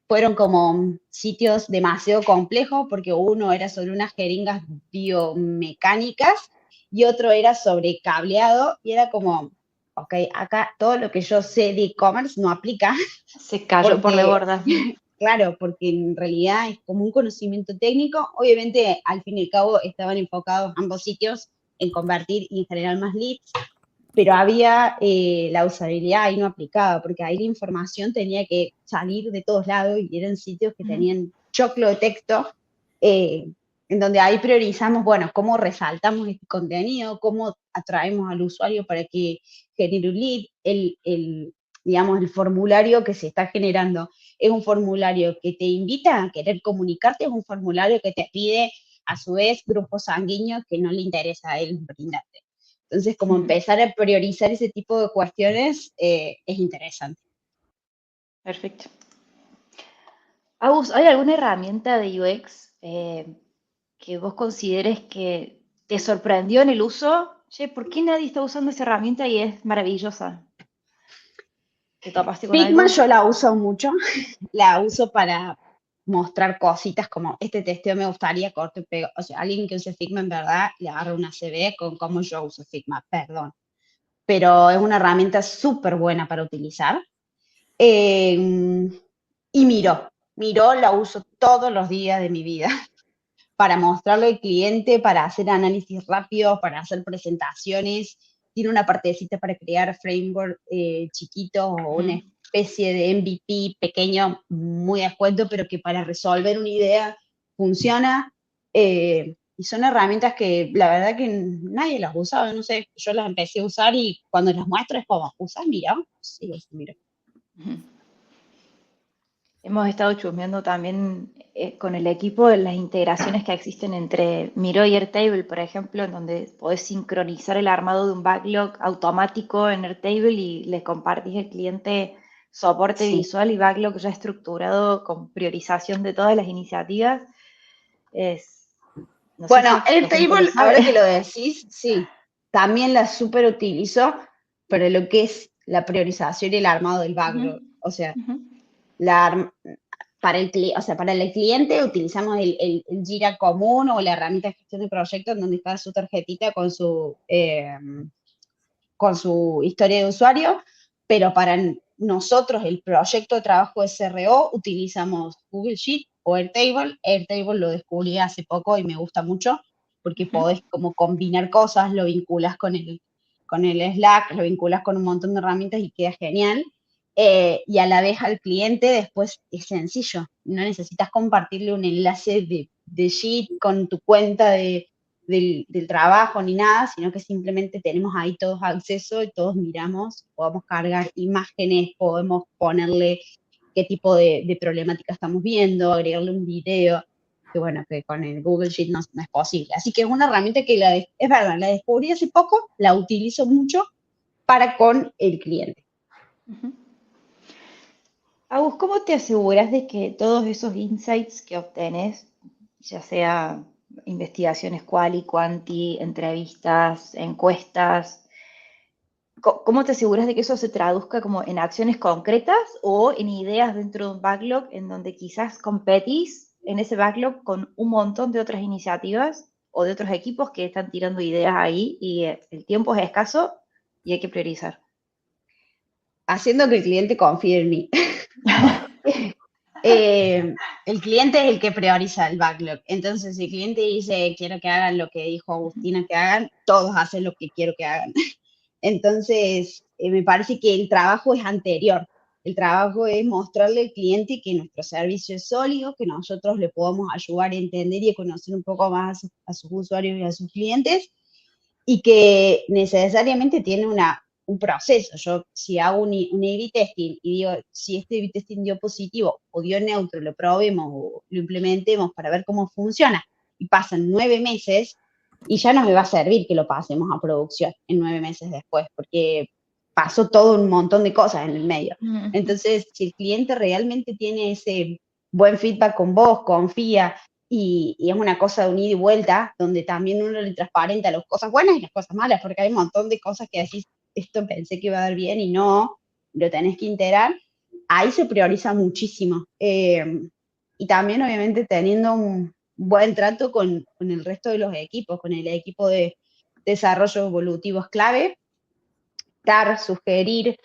Fueron como sitios demasiado complejos porque uno era sobre unas jeringas biomecánicas y otro era sobre cableado y era como, ok, acá todo lo que yo sé de e-commerce no aplica Se cayó por la porque, borda. claro, porque en realidad es como un conocimiento técnico. Obviamente, al fin y al cabo, estaban enfocados ambos sitios en convertir y en generar más leads, pero había la usabilidad ahí no aplicada, porque ahí la información tenía que salir de todos lados y eran sitios que tenían choclo de texto, en donde ahí priorizamos, bueno, cómo resaltamos este contenido, cómo atraemos al usuario para que genere un lead, digamos, el formulario que se está generando. ¿Es un formulario que te invita a querer comunicarte? ¿Es un formulario que te pide, a su vez, grupos sanguíneos que no le interesa a él brindarte? Entonces, como empezar a priorizar ese tipo de cuestiones es interesante. Perfecto. Agus, ¿hay alguna herramienta de UX que vos consideres que te sorprendió en el uso? Che, ¿por qué nadie está usando esa herramienta y es maravillosa? ¿Te topaste con Figma algo? yo la uso mucho, la uso para mostrar cositas como este testeo me gustaría, corto y pego. O sea, alguien que use Figma en verdad le agarra una CB con cómo yo uso Figma, perdón. Pero es una herramienta súper buena para utilizar. Y Miro la uso todos los días de mi vida para mostrarlo al cliente, para hacer análisis rápidos, para hacer presentaciones. Tiene una partecita para crear framework chiquito o una especie de MVP pequeño, muy a descuento, pero que para resolver una idea funciona. Y son herramientas que la verdad que nadie las usaba, no sé, yo las empecé a usar y cuando las muestro es como, ¿usas Mira? Sí, mira. Hemos estado chusmeando también con el equipo las integraciones que existen entre Miro y Airtable, por ejemplo, en donde podés sincronizar el armado de un backlog automático en Airtable y le compartís al cliente soporte Sí. visual y backlog ya estructurado con priorización de todas las iniciativas. No sé Bueno, si la gente lo Airtable, ahora que sabe. lo decís, sí, también la super utilizo para lo que es la priorización y el armado del backlog. O sea, para el cliente utilizamos el Jira común o la herramienta de gestión de proyectos donde está su tarjetita con su historia de usuario, pero para nosotros el proyecto de trabajo de CRO utilizamos Google Sheet o Airtable. Airtable lo descubrí hace poco y me gusta mucho porque podés como combinar cosas, lo vinculas con el Slack, lo vinculas con un montón de herramientas y queda genial. Y a la vez al cliente después es sencillo, no necesitas compartirle un enlace de Sheet con tu cuenta del trabajo ni nada, sino que simplemente tenemos ahí todos acceso y todos miramos, podemos cargar imágenes, podemos ponerle qué tipo de problemática estamos viendo, agregarle un video, que bueno, que con el Google Sheet no es posible. Así que es una herramienta que es verdad, la descubrí hace poco, la utilizo mucho para con el cliente. Agus, ¿cómo te aseguras de que todos esos insights que obtenés, ya sea investigaciones quali, quanti, entrevistas, encuestas, cómo te aseguras de que eso se traduzca como en acciones concretas o en ideas dentro de un backlog en donde quizás competís en ese backlog con un montón de otras iniciativas o de otros equipos que están tirando ideas ahí y el tiempo es escaso y hay que priorizar? Haciendo que el cliente confíe en mí. El cliente es el que prioriza el backlog. Entonces, si el cliente dice, quiero que hagan lo que dijo Agustina que hagan, todos hacen lo que quiero que hagan. Entonces, me parece que el trabajo es anterior. el trabajo es mostrarle al cliente que nuestro servicio es sólido, que nosotros le podemos ayudar a entender y a conocer un poco más a sus usuarios y a sus clientes, y que necesariamente tiene un proceso. Yo, si hago un A/B testing y digo, si este A/B testing dio positivo o dio neutro, lo probemos o lo implementemos para ver cómo funciona, y pasan 9 meses, y ya no me va a servir que lo pasemos a producción en 9 meses después, porque pasó todo un montón de cosas en el medio. Entonces, si el cliente realmente tiene ese buen feedback con vos, confía, y es una cosa de un ida y vuelta, donde también uno le transparenta las cosas buenas y las cosas malas, porque hay un montón de cosas que decís, esto pensé que iba a dar bien y no, lo tenés que integrar, ahí se prioriza muchísimo. Y también, obviamente, teniendo un buen trato con el resto de los equipos, con el equipo de desarrollo evolutivo es clave, dar, sugerir,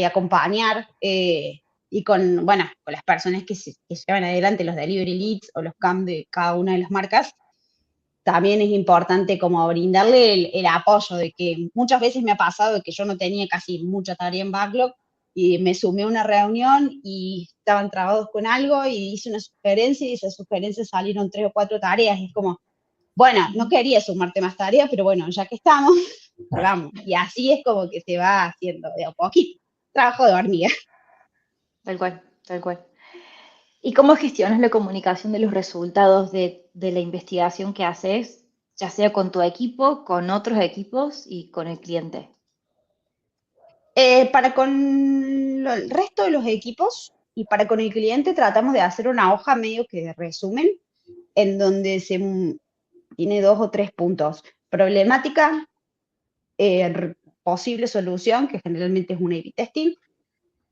acompañar, y bueno, con las personas que llevan adelante los delivery leads o los CAM de cada una de las marcas, también es importante como brindarle el apoyo, de que muchas veces me ha pasado de que yo no tenía casi mucha tarea en backlog y me sumé a una reunión y estaban trabados con algo y hice una sugerencia y esas sugerencias salieron 3 o 4 tareas y es como, bueno, no quería sumarte más tareas, pero bueno, ya que estamos, vamos. Y así es como que se va haciendo de a poquito. Trabajo de hormiga. Tal cual, tal cual. ¿Y cómo gestionas la comunicación de los resultados de la investigación que haces, ya sea con tu equipo, con otros equipos y con el cliente? Para con el resto de los equipos y para con el cliente tratamos de hacer una hoja medio que de resumen en donde tiene 2 o 3 puntos. Problemática, posible solución, que generalmente es un A/B testing,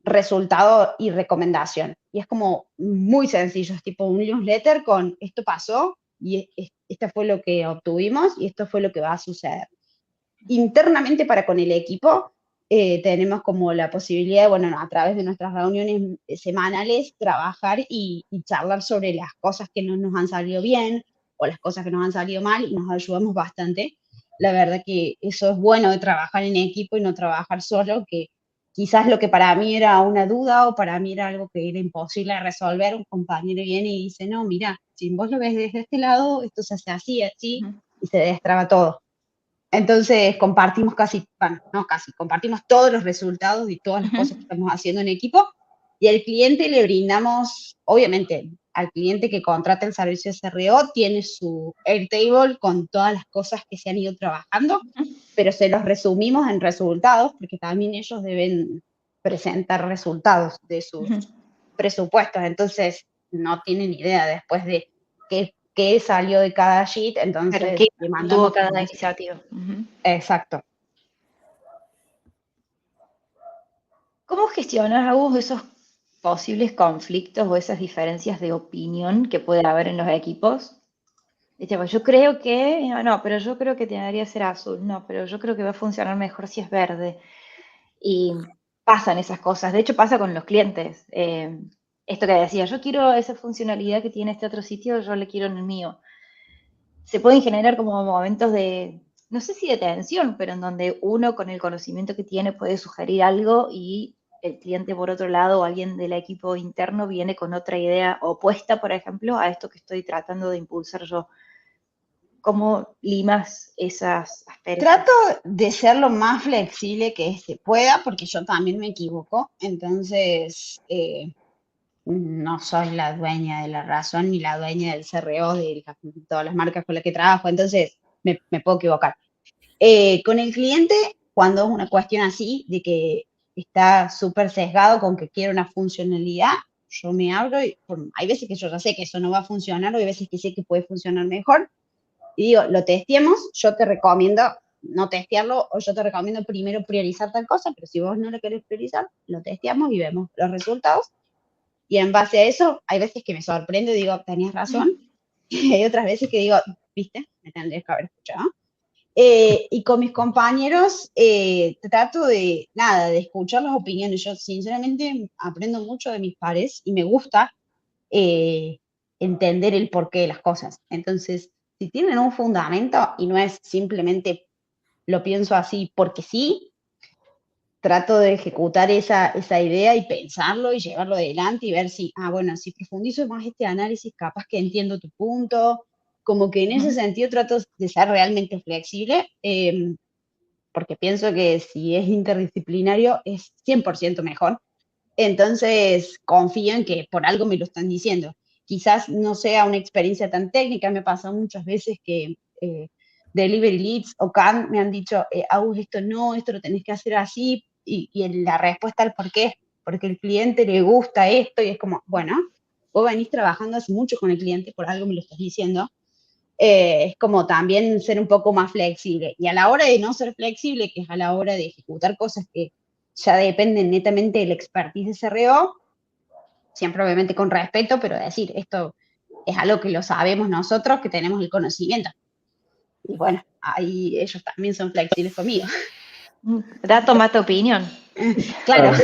resultado y recomendación. Y es como muy sencillo, es tipo un newsletter con esto pasó y esto fue lo que obtuvimos y esto fue lo que va a suceder. Internamente para con el equipo tenemos como la posibilidad, bueno, a través de nuestras reuniones semanales, trabajar y charlar sobre las cosas que no nos han salido bien o las cosas que nos han salido mal y nos ayudamos bastante. La verdad que eso es bueno de trabajar en equipo y no trabajar solo, que quizás lo que para mí era una duda o para mí era algo que era imposible de resolver, un compañero viene y dice, no, mira, si vos lo ves desde este lado, esto se hace así, así, Ujú, y se destraba todo. Entonces compartimos bueno, no casi, compartimos todos los resultados y todas las ujú, cosas que estamos haciendo en equipo, y al cliente le brindamos, obviamente, al cliente que contrata el servicio de CRO tiene su Airtable con todas las cosas que se han ido trabajando, pero se los resumimos en resultados, porque también ellos deben presentar resultados de sus ujú. presupuestos, entonces no tienen idea después de qué salió de cada sheet, Pero ¿qué entonces le impacto tuvo mandamos cada como eso. iniciativa? Ujú. Exacto. ¿Cómo gestionas vos esos posibles conflictos o esas diferencias de opinión que puede haber en los equipos? Viste, pues yo creo que, no, no, pero yo creo que debería ser azul, no, pero yo creo que va a funcionar mejor si es verde. Y pasan esas cosas. De hecho, pasa con los clientes. Esto que decía, yo quiero esa funcionalidad que tiene este otro sitio, yo le quiero en el mío. Se pueden generar como momentos de, no sé si de tensión, pero en donde uno con el conocimiento que tiene puede sugerir algo y el cliente por otro lado o alguien del equipo interno viene con otra idea opuesta, por ejemplo, a esto que estoy tratando de impulsar yo. ¿Cómo limas esas Trato asperezas? de ser lo más flexible que se pueda, porque yo también me equivoco, entonces no soy la dueña de la razón ni la dueña del CRO de todas las marcas con las que trabajo, entonces me puedo equivocar. Con el cliente, cuando es una cuestión así, de que está súper sesgado con que quiere una funcionalidad, yo me abro y hay veces que yo ya sé que eso no va a funcionar, o hay veces que sé que puede funcionar mejor, y digo, lo testeemos, yo te recomiendo no testearlo, o yo te recomiendo primero priorizar tal cosa, pero si vos no lo querés priorizar, lo testeamos y vemos los resultados. Y en base a eso, hay veces que me sorprendo y digo, tenías razón, y hay otras veces que digo, viste, me tendrías que haber escuchado. Y con mis compañeros trato de, nada, de escuchar las opiniones. Yo sinceramente aprendo mucho de mis pares y me gusta eh, entender el porqué de las cosas. Entonces, si tienen un fundamento y no es simplemente lo pienso así porque sí, trato de ejecutar esa idea y pensarlo y llevarlo adelante y ver si, bueno, si profundizo más este análisis, capaz que entiendo tu punto. Como que en ese sentido trato de ser realmente flexible, porque pienso que si es interdisciplinario es 100% mejor. Entonces confío en que por algo me lo están diciendo. Quizás no sea una experiencia tan técnica, me ha pasado muchas veces que Delivery Leads o CAN me han dicho, Agus, esto no, esto lo tenés que hacer así, y la respuesta al por qué, porque el cliente le gusta esto, y es como, bueno, vos venís trabajando hace mucho con el cliente, por algo me lo estás diciendo, es como también ser un poco más flexible. Y a la hora de no ser flexible, que es a la hora de ejecutar cosas que ya dependen netamente del expertise de CRO, siempre obviamente con respeto, pero decir, esto es algo que lo sabemos nosotros, que tenemos el conocimiento. Y bueno, ahí ellos también son flexibles conmigo. Dato mata opinión. Claro.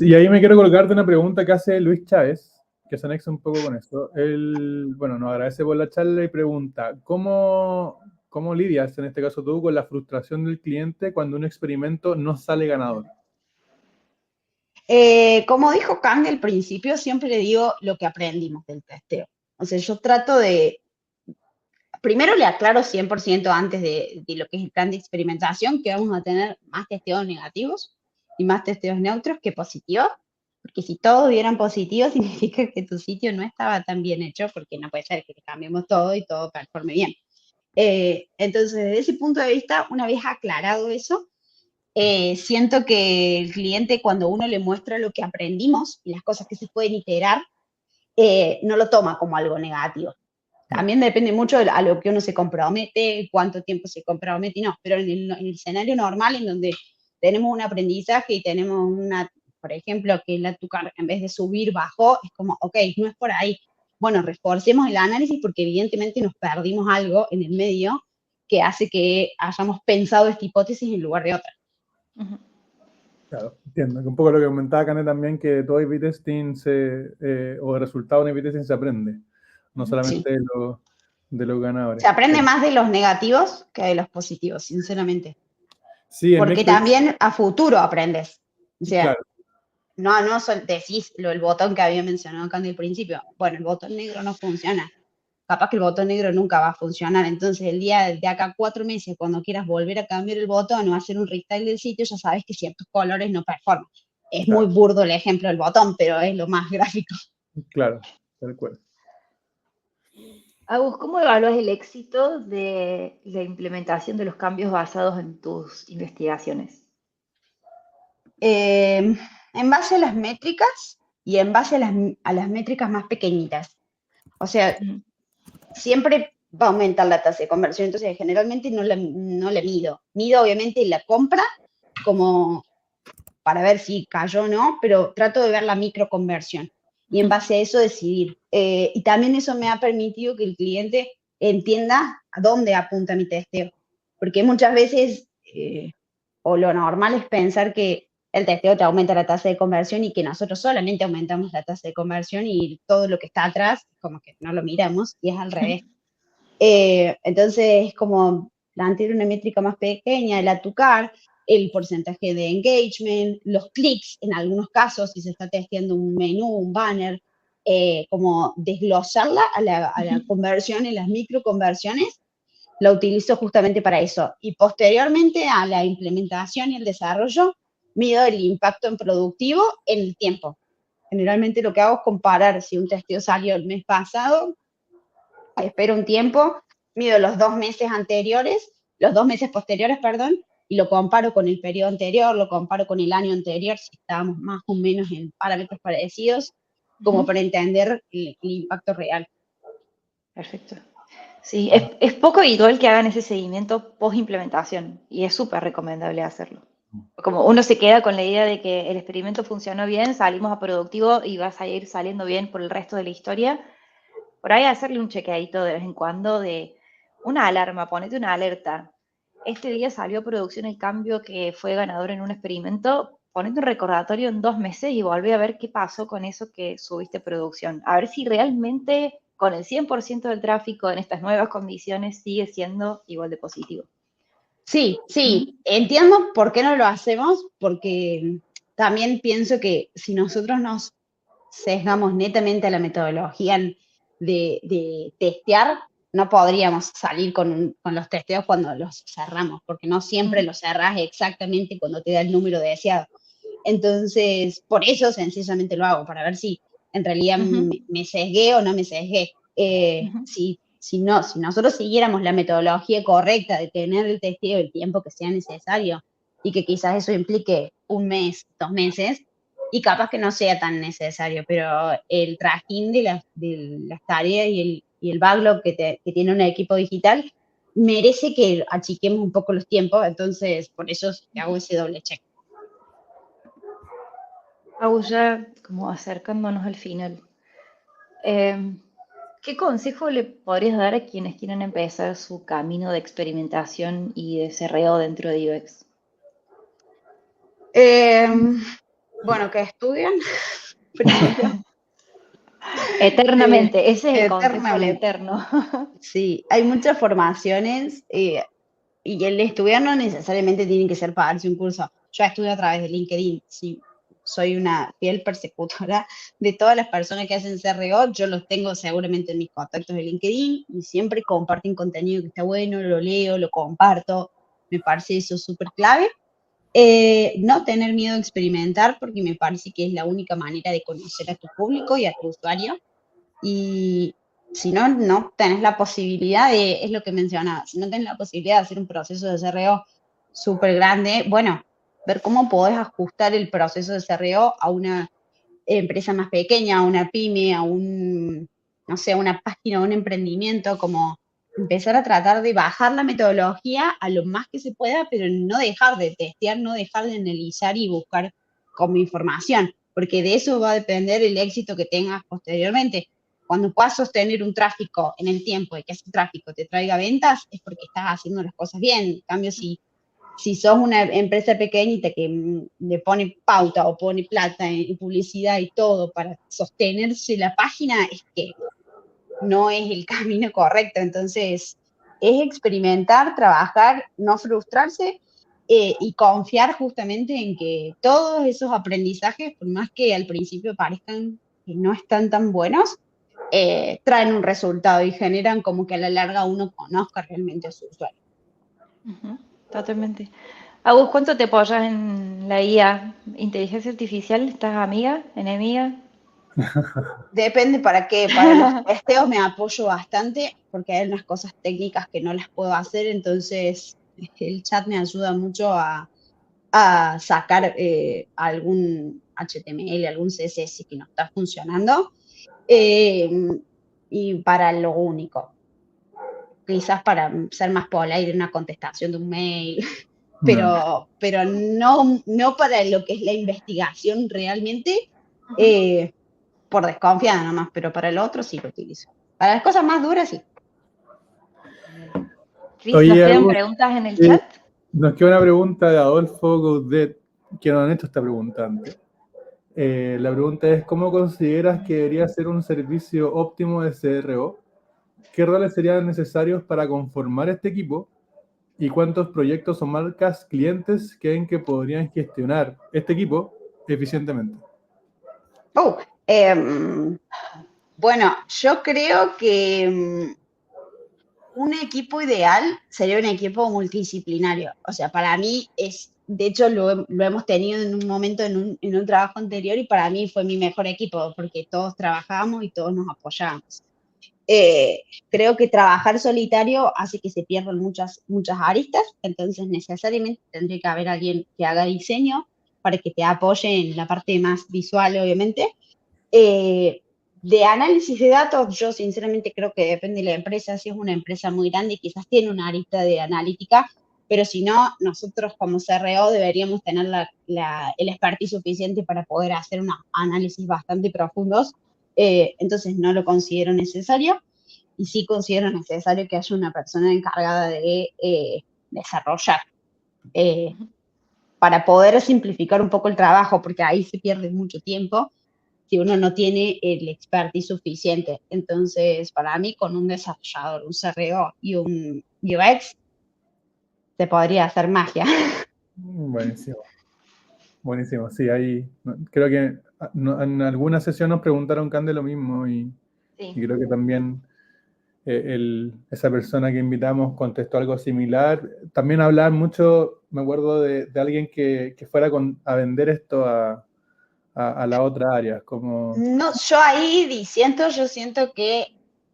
Y ahí me quiero colgarte una pregunta que hace Luis Chávez, que se anexa un poco con esto. Él, bueno, nos agradece por la charla y pregunta, ¿cómo lidias, en este caso tú, con la frustración del cliente cuando un experimento no sale ganador? Como dijo Kang al principio, siempre le digo lo que aprendimos del testeo. O sea, yo trato de, primero le aclaro 100% antes de lo que es el plan de experimentación, que vamos a tener más testeos negativos y más testeos neutros que positivos, porque si todos hubieran positivos significa que tu sitio no estaba tan bien hecho, porque no puede ser que le cambiemos todo y todo performe bien. Entonces, desde ese punto de vista, una vez aclarado eso, siento que el cliente, cuando uno le muestra lo que aprendimos y las cosas que se pueden iterar, no lo toma como algo negativo. También depende mucho a lo que uno se compromete, cuánto tiempo se compromete y no, pero en el escenario normal en donde tenemos un aprendizaje y tenemos una, por ejemplo, que la tucar en vez de subir bajó, es como, ok, no es por ahí. Bueno, reforcemos el análisis porque evidentemente nos perdimos algo en el medio que hace que hayamos pensado esta hipótesis en lugar de otra. Claro, entiendo. Un poco lo que comentaba Cane también, que todo A/B testing o el resultado de A/B testing se aprende, no solamente Sí. de los ganadores. Se aprende más de los negativos que de los positivos, sinceramente. Sí, Porque también a futuro aprendes. O sea, claro. no decís el botón que había mencionado acá en el principio. Bueno, el botón negro no funciona. Capaz que el botón negro nunca va a funcionar. Entonces, el día de acá 4 meses, cuando quieras volver a cambiar el botón o hacer un restyle del sitio, ya sabes que ciertos colores no performan. Es muy burdo el ejemplo del botón, pero es lo más gráfico. Claro, tal cual. Agus, ¿cómo evalúas el éxito de la implementación de los cambios basados en tus investigaciones? En base a las métricas y en base a las métricas más pequeñitas. O sea, siempre va a aumentar la tasa de conversión, entonces generalmente no la mido. Mido obviamente la compra como para ver si cayó o no, pero trato de ver la microconversión y en base a eso decidir. Y también eso me ha permitido que el cliente entienda a dónde apunta mi testeo, porque muchas veces, o lo normal es pensar que el testeo te aumenta la tasa de conversión y que nosotros solamente aumentamos la tasa de conversión y todo lo que está atrás, como que no lo miramos y es al revés. Entonces, es como plantear una métrica más pequeña, el ATUCAR, el porcentaje de engagement, los clics en algunos casos, si se está testeando un menú, un banner, como desglosarla a la conversión, en las microconversiones, la utilizo justamente para eso. Y posteriormente a la implementación y el desarrollo, mido el impacto en productivo en el tiempo. Generalmente lo que hago es comparar si un testeo salió el mes pasado, espero un tiempo, mido los 2 meses anteriores, los 2 meses posteriores, perdón, y lo comparo con el periodo anterior, lo comparo con el año anterior, si estábamos más o menos en parámetros parecidos, como para entender el impacto real. Perfecto. Sí, es poco habitual que hagan ese seguimiento post implementación y es súper recomendable hacerlo. Como uno se queda con la idea de que el experimento funcionó bien, salimos a productivo y vas a ir saliendo bien por el resto de la historia, por ahí hacerle un chequeadito de vez en cuando de una alarma, ponete una alerta. Este día salió a producción el cambio que fue ganador en un experimento, ponete un recordatorio en 2 meses y volví a ver qué pasó con eso que subiste a producción. A ver si realmente con el 100% del tráfico en estas nuevas condiciones sigue siendo igual de positivo. Sí, sí, entiendo por qué no lo hacemos, porque también pienso que si nosotros nos sesgamos netamente a la metodología de testear, no podríamos salir con los testeos cuando los cerramos, porque no siempre los cerrás exactamente cuando te da el número deseado. Entonces, por eso sencillamente lo hago, para ver si en realidad me sesgué o no me sesgué. Si nosotros siguiéramos la metodología correcta de tener el testeo el tiempo que sea necesario y que quizás eso implique 1 mes, 2 meses, y capaz que no sea tan necesario, pero el tracking de las tareas y el backlog que tiene un equipo digital merece que achiquemos un poco los tiempos, entonces por eso hago ese doble check. Ya como acercándonos al final, ¿qué consejo le podrías dar a quienes quieren empezar su camino de experimentación y de CRO dentro de UX? Bueno, que estudian primero. Eternamente, ese es el consejo Eternamente. eterno. Sí, hay muchas formaciones y el estudiar no necesariamente tiene que ser pagarse un curso. Yo estudio a través de LinkedIn, sí, soy una fiel persecutora de todas las personas que hacen CRO, yo los tengo seguramente en mis contactos de LinkedIn y siempre comparten contenido que está bueno, lo leo, lo comparto, me parece eso súper clave. No tener miedo a experimentar porque me parece que es la única manera de conocer a tu público y a tu usuario. Y si no, no tenés la posibilidad es lo que mencionaba, si no tenés la posibilidad de hacer un proceso de CRO súper grande, bueno, ver cómo podés ajustar el proceso de CRO a una empresa más pequeña, a una pyme, no sé, a una página, a un emprendimiento, como empezar a tratar de bajar la metodología a lo más que se pueda, pero no dejar de testear, no dejar de analizar y buscar como información, porque de eso va a depender el éxito que tengas posteriormente. Cuando puedas sostener un tráfico en el tiempo y que ese tráfico te traiga ventas, es porque estás haciendo las cosas bien. En cambio, si sos una empresa pequeñita que le pone pauta o pone plata en publicidad y todo para sostenerse la página, es que no es el camino correcto. Entonces, es experimentar, trabajar, no frustrarse y confiar justamente en que todos esos aprendizajes, por más que al principio parezcan que no están tan buenos, traen un resultado y generan como que a la larga uno conozca realmente a su usuario. Totalmente. Agus, ¿cuánto te apoyas en la IA? ¿Inteligencia artificial? ¿Estás amiga? ¿Enemiga? Depende para qué. Para los testeos me apoyo bastante porque hay unas cosas técnicas que no las puedo hacer, entonces el chat me ayuda mucho a sacar algún HTML, algún CSS que no está funcionando. Y para lo único, quizás para ser más polite en una contestación de un mail, pero no para lo que es la investigación realmente, por desconfiada nomás, pero para el otro sí lo utilizo. Para las cosas más duras sí. Cris, ¿nos Oye, quedan Agus, preguntas en el chat? nos queda una pregunta de Adolfo Gaudet, que nos han hecho esta pregunta antes. La pregunta es, ¿cómo consideras que debería ser un servicio óptimo de CRO? ¿Qué roles serían necesarios para conformar este equipo? ¿Y cuántos proyectos o marcas clientes creen que podrían gestionar este equipo eficientemente? Bueno, yo creo que un equipo ideal sería un equipo multidisciplinario. O sea, para mí de hecho lo hemos tenido en un momento en un trabajo anterior y para mí fue mi mejor equipo porque todos trabajábamos y todos nos apoyábamos. Creo que trabajar solitario hace que se pierdan muchas aristas, entonces necesariamente tendría que haber alguien que haga diseño para que te apoye en la parte más visual, obviamente. De análisis de datos, yo sinceramente creo que depende de la empresa. Si es una empresa muy grande, quizás tiene una arista de analítica, pero si no, nosotros como CRO deberíamos tener el expertise suficiente para poder hacer unos análisis bastante profundos. Entonces no lo considero necesario y sí considero necesario que haya una persona encargada de desarrollar para poder simplificar un poco el trabajo, porque ahí se pierde mucho tiempo si uno no tiene el expertise suficiente. Entonces, para mí, con un desarrollador, un CRO y un UX, se podría hacer magia. Buenísimo. Buenísimo, sí, ahí creo que en alguna sesión nos preguntaron, Cande, lo mismo y creo que también esa persona que invitamos contestó algo similar. También hablar mucho, me acuerdo de alguien que fuera a vender esto a la otra área, como... No, yo siento que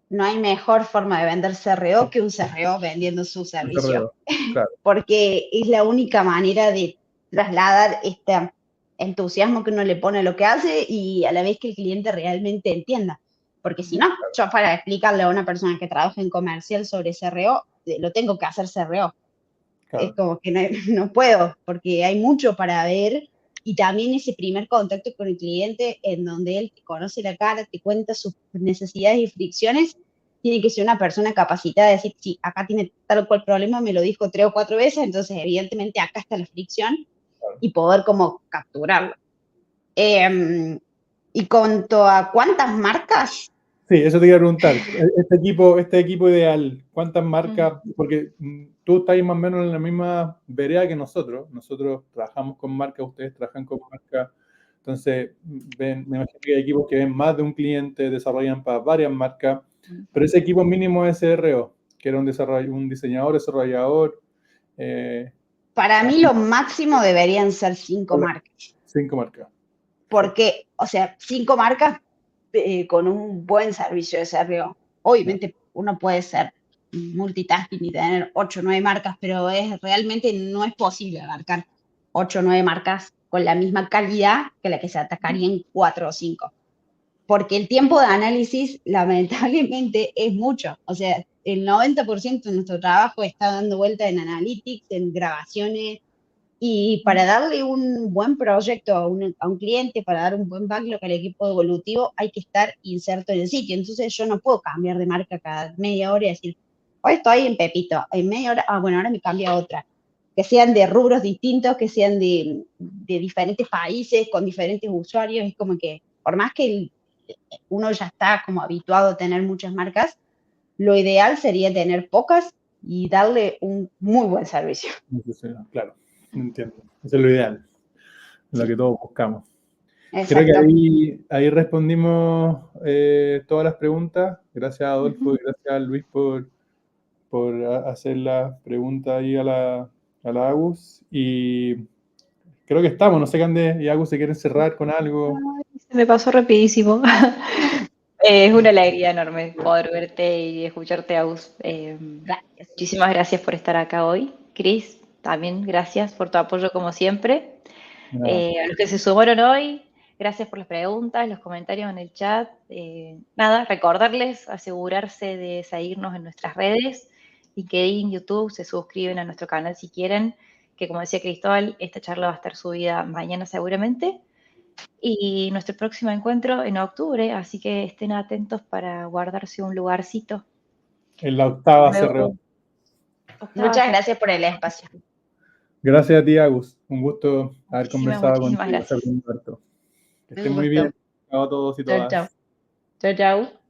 no hay mejor forma de vender CRO que un CRO vendiendo su servicio, Claro, porque es la única manera de trasladar este entusiasmo que uno le pone a lo que hace y a la vez que el cliente realmente entienda. Porque si no, yo para explicarle a una persona que trabaja en comercial sobre CRO, lo tengo que hacer CRO. claro. Es como que no puedo, porque hay mucho para ver y también ese primer contacto con el cliente en donde él te conoce la cara, te cuenta sus necesidades y fricciones, tiene que ser una persona capacitada de decir, sí, acá tiene tal o cual problema, me lo dijo 3 o 4 veces, entonces evidentemente acá está la fricción y poder como capturarlo. Y cuanto a cuántas marcas... Sí, eso te iba a preguntar. Este equipo ideal, ¿cuántas marcas? Porque tú estás más o menos en la misma vereda que nosotros. Nosotros trabajamos con marcas, ustedes trabajan con marcas. Entonces, me imagino que hay equipos que ven más de un cliente, desarrollan para varias marcas. Pero ese equipo mínimo es SRO, que era un diseñador, desarrollador. Para mí lo máximo deberían ser 5 marcas. 5 marcas. Porque, o sea, 5 marcas con un buen servicio de CRO. Obviamente uno puede ser multitasking y tener 8 o 9 marcas, pero realmente no es posible abarcar 8 o 9 marcas con la misma calidad que la que se atacaría en 4 o 5. Porque el tiempo de análisis, lamentablemente, es mucho. O sea, el 90% de nuestro trabajo está dando vuelta en analytics, en grabaciones, y para darle un buen proyecto a un cliente, para dar un buen backlog al equipo evolutivo, hay que estar inserto en el sitio. Entonces yo no puedo cambiar de marca cada media hora y decir, hoy estoy en Pepito, en media hora, bueno, ahora me cambio a otra. Que sean de rubros distintos, que sean de diferentes países, con diferentes usuarios. Es como que, por más que uno ya está como habituado a tener muchas marcas, lo ideal sería tener pocas y darle un muy buen servicio. Claro, entiendo. Eso es lo ideal, lo que todos buscamos. Exacto. Creo que ahí respondimos todas las preguntas. Gracias a Adolfo y gracias a Luis por hacer las preguntas ahí a la Agus. Y creo que estamos. No sé, Cande y Agus, se quieren cerrar con algo. Ay, se me pasó rapidísimo. Es una alegría enorme poder verte y escucharte, Agus. Muchísimas gracias por estar acá hoy. Cris, también gracias por tu apoyo como siempre. A los que se sumaron hoy, gracias por las preguntas, los comentarios en el chat. Nada, recordarles, asegurarse de seguirnos en nuestras redes, LinkedIn, YouTube, se suscriben a nuestro canal si quieren, que como decía Cristóbal, esta charla va a estar subida mañana seguramente. Y nuestro próximo encuentro en octubre, así que estén atentos para guardarse un lugarcito. En la octava CRO. Muchas gracias por el espacio. Gracias a ti, Agus. Un gusto haber conversado Muchísimas contigo. gracias. Que estén muy bien. Chao a todos y todas. Chao, chao.